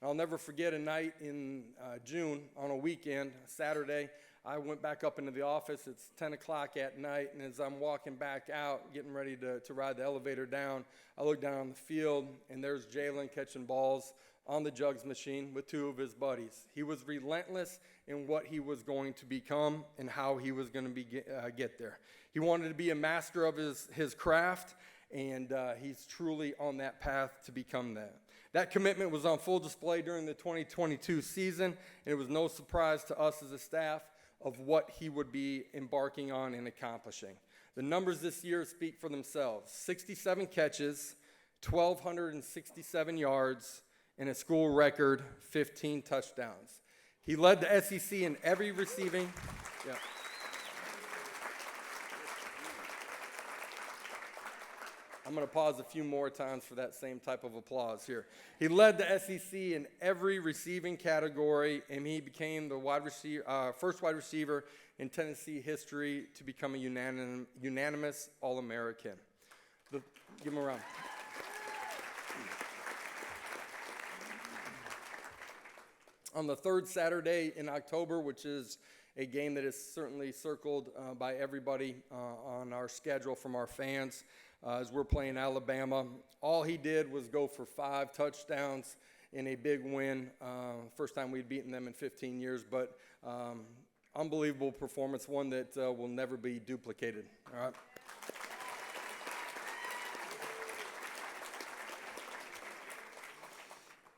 I'll never forget a night in June on a weekend, Saturday. I went back up into the office. It's 10 o'clock at night, and as I'm walking back out, getting ready to ride the elevator down, I look down on the field, and there's Jalin catching balls on the jugs machine with two of his buddies. He was relentless in what he was going to become and how he was going to get there. He wanted to be a master of his craft, and he's truly on that path to become that. That commitment was on full display during the 2022 season, and it was no surprise to us as a staff of what he would be embarking on and accomplishing. The numbers this year speak for themselves. 67 catches, 1,267 yards, and a school record 15 touchdowns. He led the SEC in every receiving. Yeah. I'm going to pause a few more times for that same type of applause here. He led the SEC in every receiving category, and he became the first wide receiver in Tennessee history to become a unanimous All-American. Give him a round. On the third Saturday in October, which is a game that is certainly circled by everybody on our schedule from our fans, as we're playing Alabama, all he did was go for 5 touchdowns in a big win. First time we'd beaten them in 15 years, but unbelievable performance, one that will never be duplicated. All right.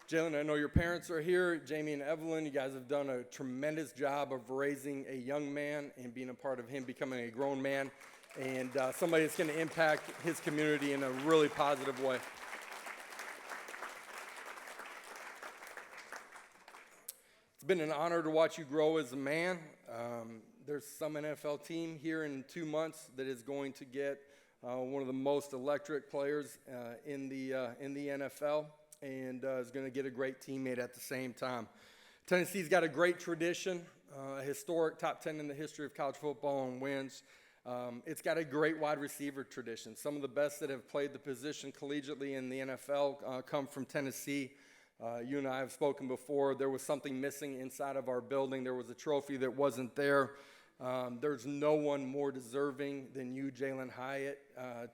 Jalin, I know your parents are here. Jamie and Evelyn, you guys have done a tremendous job of raising a young man and being a part of him becoming a grown man, and somebody that's going to impact his community in a really positive way. It's been an honor to watch you grow as a man. There's some NFL team here in 2 months that is going to get one of the most electric players in the NFL, and is going to get a great teammate at the same time. Tennessee's got a great tradition, a historic top 10 in the history of college football and wins. It's got a great wide receiver tradition. Some of the best that have played the position collegiately in the NFL come from Tennessee. You and I have spoken before. There was something missing inside of our building. There was a trophy that wasn't there. There's no one more deserving than you, Jalin Hyatt,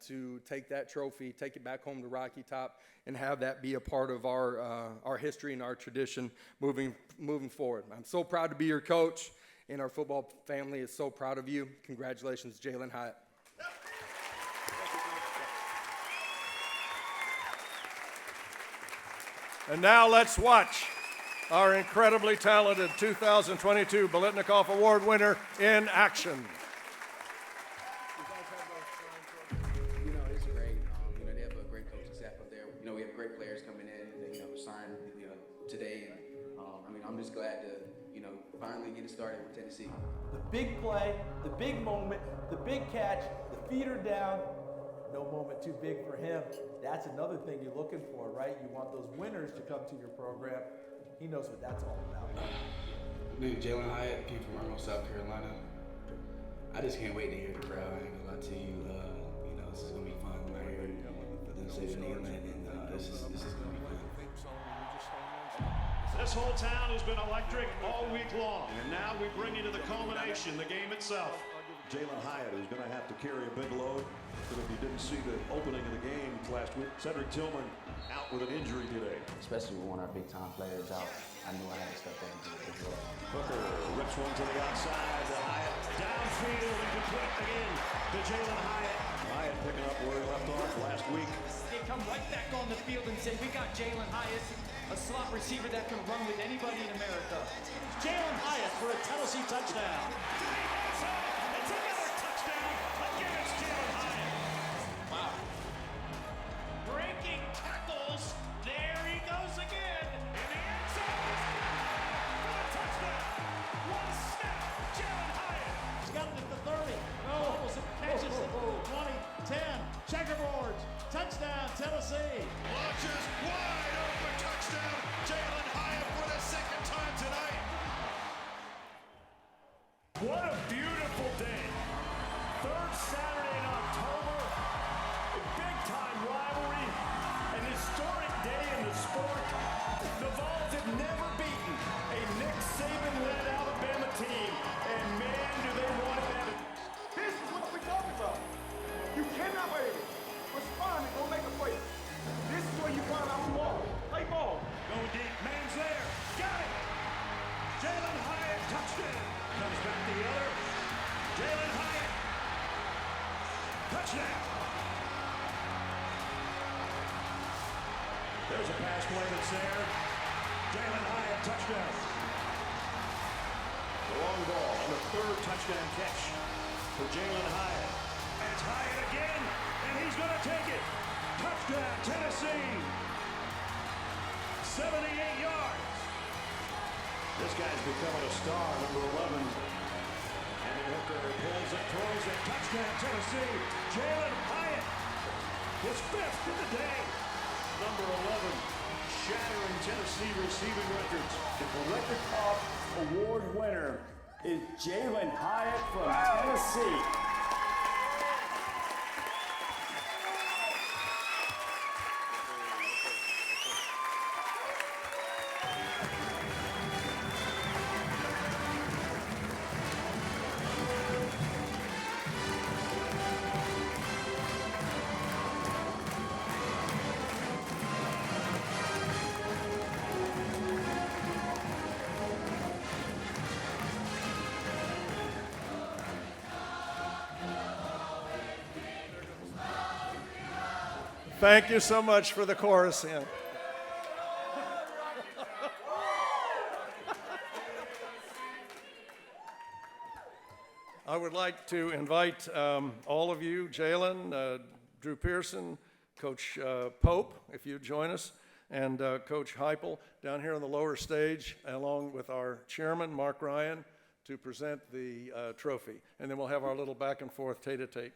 to take that trophy, take it back home to Rocky Top, and have that be a part of our history and our tradition moving forward. I'm so proud to be your coach, and our football family is so proud of you. Congratulations, Jalin Hyatt. And now let's watch our incredibly talented 2022 Biletnikoff Award winner in action. You know, it's great. They have a great coaching staff up there. We have great players coming in that, signed, today. And, I'm just glad to, finally get it started with Tennessee. The big play, the big moment, the big catch, the feeder down. No moment too big for him. That's another thing you're looking for, right? You want those winners to come to your program. He knows what that's all about. My name is Jalin Hyatt. Came from Irmo, South Carolina. I just can't wait to hear the crowd. I ain't gonna lie to you. This is gonna be fun right here in the city of England, and this is gonna be fun. This whole town has been electric all week long, and now we bring you to the culmination, the game itself. Jalin Hyatt is going to have to carry a big load. But if you didn't see the opening of the game last week, Cedric Tillman out with an injury today. Especially with one of our big-time players out, I knew I had to step in and do a good job. Hooker rips one to the outside to Hyatt. Downfield and complete again to Jalin Hyatt. Hyatt picking up where he left off last week. They come right back on the field and say, we got Jalin Hyatt, a slot receiver that can run with anybody in America. Jalin Hyatt for a Tennessee touchdown. It's another touchdown. Again, it's Jalin Hyatt. Wow. Breaking tackles. There he goes again. In the end zone. For a touchdown. One snap. Jalin Hyatt. He's got it at the 30. No. Catches it. 20, 10. Checkerboards. Touchdown, Tennessee. Launches wide open touchdown. Jalin Hyatt for the second time tonight. What a beautiful day. Third Saturday in October. A big-time rivalry. An historic day in the sport. The Vols have never beaten a Nick Saban-led Alabama team. And man, do they want it bad. This is what we're talking about. You cannot wait. Respond and go make a play. This is where you find out who ball. Play ball. Go deep. Man's there. Got it. Jalin Hyatt, touchdown. Comes back the other. Jalin Hyatt. Touchdown. There's a pass play that's there. Jalin Hyatt, touchdown. The long ball on the third touchdown catch for Jalin Hyatt. It's Hyatt again, and he's going to take it. Touchdown, Tennessee. 78 yards. This guy's becoming a star, number 11. And Hooker pulls it, throws it. Touchdown, Tennessee. Jalin Hyatt, his fifth of the day. Number 11, shattering Tennessee receiving records. The Biletnikoff Award winner is Jalin Hyatt from Tennessee. Thank you so much for the chorus, Ian. I would like to invite all of you, Jalin, Drew Pearson, Coach Pope, if you'd join us, and Coach Heupel down here on the lower stage, along with our chairman, Mark Ryan, to present the trophy. And then we'll have our little back and forth tete-a-tete.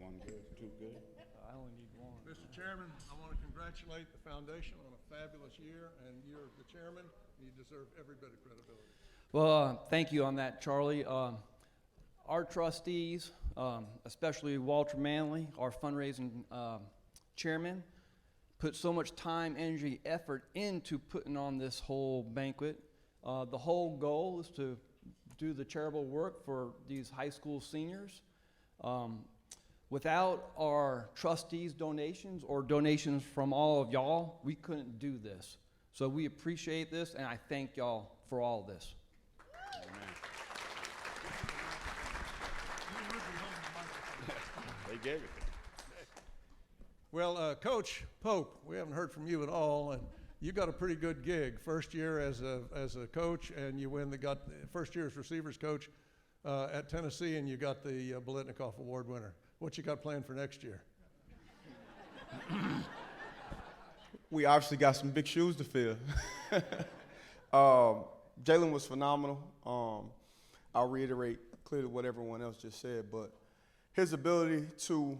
One good, two good. I only need one. Mr. Chairman, I want to congratulate the foundation on a fabulous year, and you're the chairman. You deserve every bit of credibility. Well, thank you on that, Charlie. Our trustees, especially Walter Manley, our fundraising chairman, put so much time, energy, effort into putting on this whole banquet. The whole goal is to do the charitable work for these high school seniors. Without our trustees' donations or donations from all of y'all, we couldn't do this. So we appreciate this, and I thank y'all for all of this. They gave it. Well, Coach Pope, we haven't heard from you at all, and you got a pretty good gig. First year as a coach, and you got the first year as receivers coach at Tennessee, and you got the Biletnikoff Award winner. What you got planned for next year? We obviously got some big shoes to fill. Jalin was phenomenal. I'll reiterate clearly what everyone else just said, but his ability to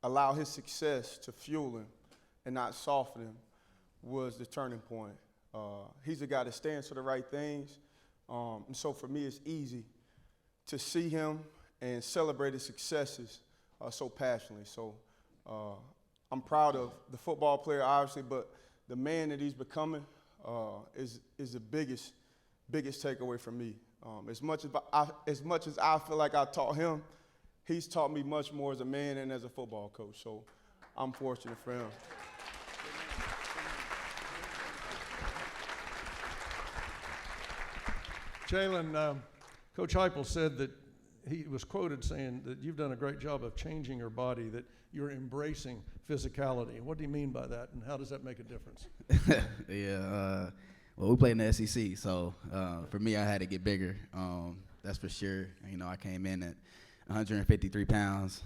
allow his success to fuel him and not soften him was the turning point. He's a guy that stands for the right things, and so for me it's easy to see him and celebrate his successes so passionately. So I'm proud of the football player, obviously, but the man that he's becoming is the biggest takeaway for me. As much as I feel like I taught him, he's taught me much more as a man and as a football coach. So I'm fortunate for him. Jalin, Coach Heupel said that he was quoted saying that you've done a great job of changing your body, that you're embracing physicality. What do you mean by that, and how does that make a difference? Yeah, well, we play in the SEC, so for me, I had to get bigger. That's for sure. You know, I came in at 153 pounds,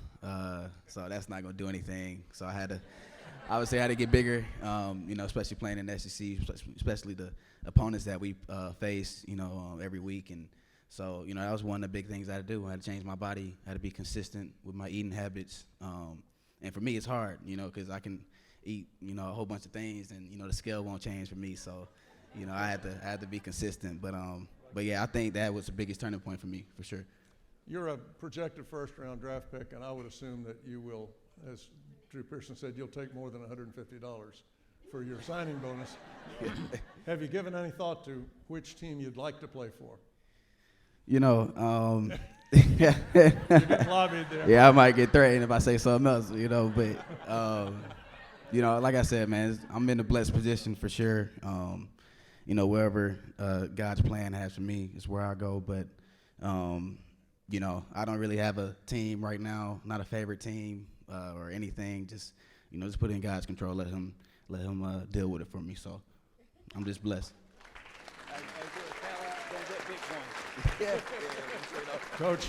so that's not going to do anything. So I had to get bigger, you know, especially playing in the SEC, especially the opponents that we face, you know, every week. And so, you know, that was one of the big things I had to do. I had to change my body. I had to be consistent with my eating habits. And for me, it's hard, you know, because I can eat, you know, a whole bunch of things, and, you know, the scale won't change for me. So, you know, I had to be consistent. But yeah, I think that was the biggest turning point for me, for sure. You're a projected first-round draft pick, and I would assume that you will, as Drew Pearson said, you'll take more than $150 for your signing bonus. Have you given any thought to which team you'd like to play for? You know, You get lobbied there. Yeah, I might get threatened if I say something else, you know, but, you know, like I said, man, I'm in a blessed position for sure. You know, wherever God's plan has for me is where I go, but, you know, I don't really have a team right now, not a favorite team or anything. Just, you know, just put it in God's control. Let him deal with it for me. So I'm just blessed. Coach,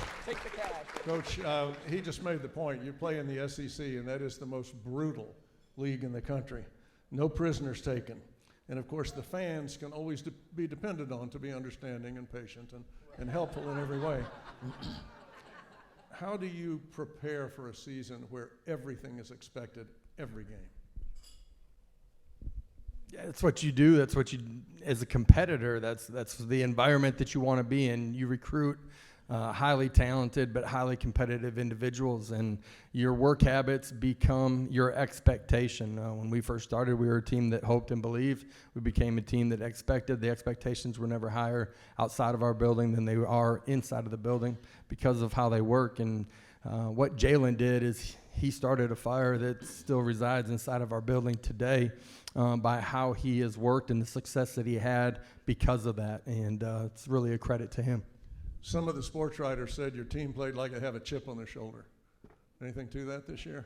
he just made the point. You play in the SEC, and that is the most brutal league in the country. No prisoners taken. And, of course, the fans can always be depended on to be understanding and patient and helpful in every way. How do you prepare for a season where everything is expected every game? Yeah, that's what you do. That's what you, as a competitor, that's the environment that you want to be in. You recruit highly talented but highly competitive individuals, and your work habits become your expectation. When we first started, we were a team that hoped and believed. We became a team that expected. The expectations were never higher outside of our building than they are inside of the building because of how they work. And what Jalin did is he started a fire that still resides inside of our building today by how he has worked and the success that he had because of that. And it's really a credit to him. Some of the sports writers said your team played like they have a chip on their shoulder. Anything to that this year?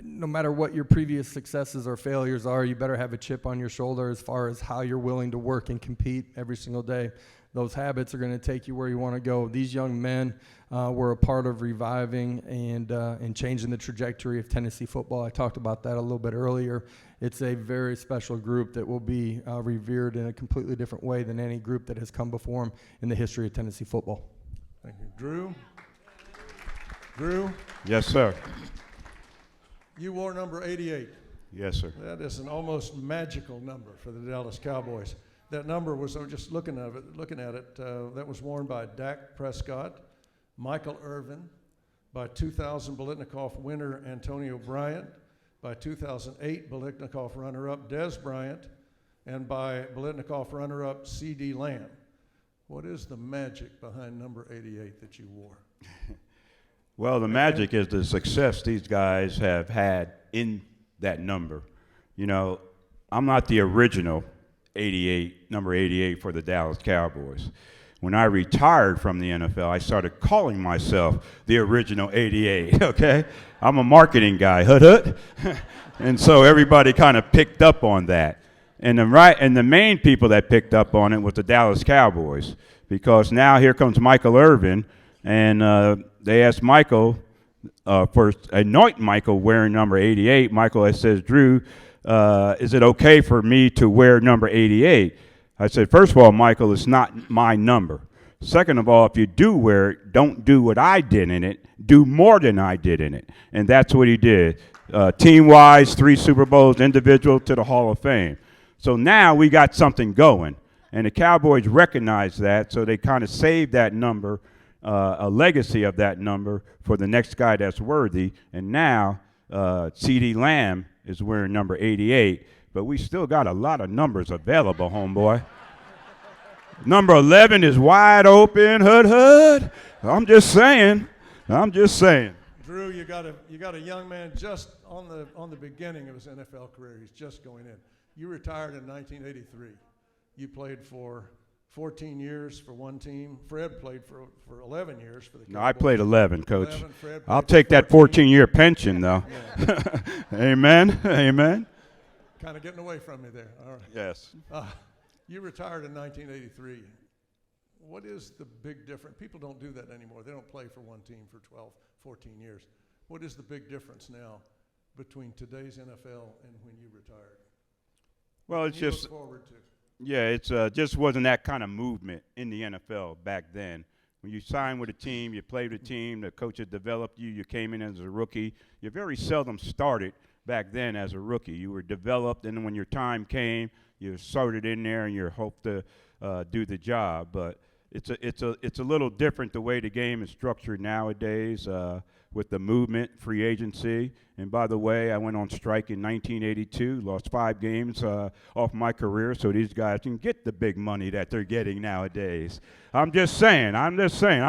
No matter what your previous successes or failures are, you better have a chip on your shoulder as far as how you're willing to work and compete every single day. Those habits are going to take you where you want to go. These young men were a part of reviving and changing the trajectory of Tennessee football. I talked about that a little bit earlier. It's a very special group that will be revered in a completely different way than any group that has come before them in the history of Tennessee football. Thank you. Drew? Drew, Yes, sir. you wore number 88. Yes, sir. That is an almost magical number for the Dallas Cowboys. That number was, I was just looking at it, that was worn by Dak Prescott, Michael Irvin, by 2000 Biletnikoff winner Antonio Bryant, by 2008 Biletnikoff runner-up Des Bryant, and by Biletnikoff runner-up C.D. Lamb. What is the magic behind number 88 that you wore? Well, the magic is the success these guys have had in that number. You know, I'm not the original 88, number 88 for the Dallas Cowboys. When I retired from the NFL, I started calling myself the original 88, okay? I'm a marketing guy, hood. And so everybody kind of picked up on that. And the main people that picked up on it was the Dallas Cowboys, because now here comes Michael Irvin, and they asked Michael, anoint Michael wearing number 88. Michael says, Drew, is it okay for me to wear number 88? I said, first of all, Michael, it's not my number. Second of all, if you do wear it, don't do what I did in it. Do more than I did in it. And that's what he did. Team-wise, 3 Super Bowls, individual to the Hall of Fame. So now we got something going. And the Cowboys recognize that, so they kind of saved that number, a legacy of that number for the next guy that's worthy. And now C.D. Lamb is wearing number 88. But we still got a lot of numbers available, homeboy. Number 11 is wide open, hood. I'm just saying. Drew, you got a young man just on the beginning of his NFL career. He's just going in. You retired in 1983. You played for 14 years for one team. Fred played for 11 years for the Cowboys. No, I played 11, Coach. 11, Fred I'll played take for that 14-year pension, though. Amen. Amen. Kind of getting away from me there. All right. Yes. You retired in 1983. What is the big difference? People don't do that anymore. They don't play for one team for 12, 14 years. What is the big difference now between today's NFL and when you retired? Well, it's just, look forward to? Yeah, it's just wasn't that kind of movement in the NFL back then. When you signed with a team, you played with a team, the coach had developed you, you came in as a rookie. You very seldom started back then as a rookie. You were developed, and when your time came, you started in there and you hoped to do the job. But it's a little different the way the game is structured nowadays with the movement, free agency. And by the way, I went on strike in 1982, lost 5 games off my career, so these guys can get the big money that they're getting nowadays. I'm just saying. I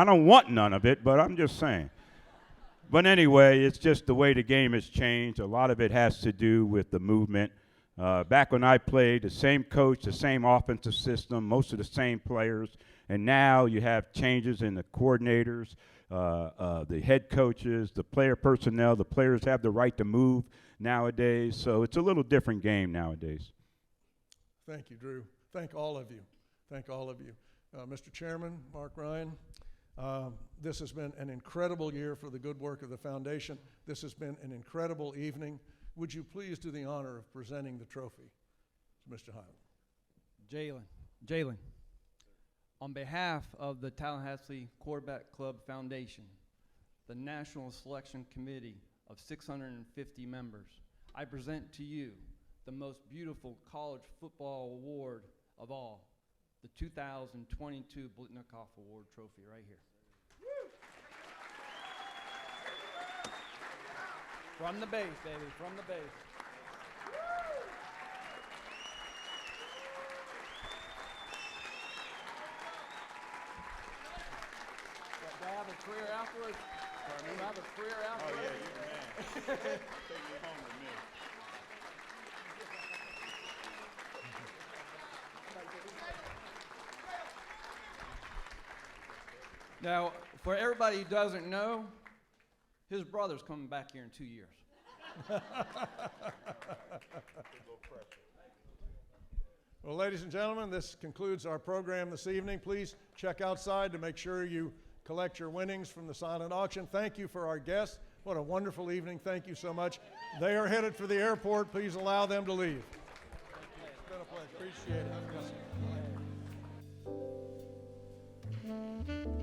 don't want none of it, but I'm just saying. But anyway, it's just the way the game has changed. A lot of it has to do with the movement. Back when I played, the same coach, the same offensive system, most of the same players. And now you have changes in the coordinators, the head coaches, the player personnel. The players have the right to move nowadays. So it's a little different game nowadays. Thank you, Drew. Thank all of you. Mr. Chairman, Mark Ryan. This has been an incredible year for the good work of the foundation. This has been an incredible evening. Would you please do the honor of presenting the trophy to Mr. Hyatt? Jalin, on behalf of the Tallahassee Quarterback Club Foundation, the National Selection Committee of 650 members, I present to you the most beautiful college football award of all, the 2022 Biletnikoff Award trophy right here. From the base, baby, from the base. Do I have a career afterwards? Do I have a career afterwards? Oh, yeah, you're the man. Take it home with me. Now, for everybody who doesn't know, his brother's coming back here in 2 years. Well, ladies and gentlemen, this concludes our program this evening. Please check outside to make sure you collect your winnings from the silent auction. Thank you for our guests. What a wonderful evening. Thank you so much. They are headed for the airport. Please allow them to leave. It's been a pleasure. Appreciate it. Yes, sir.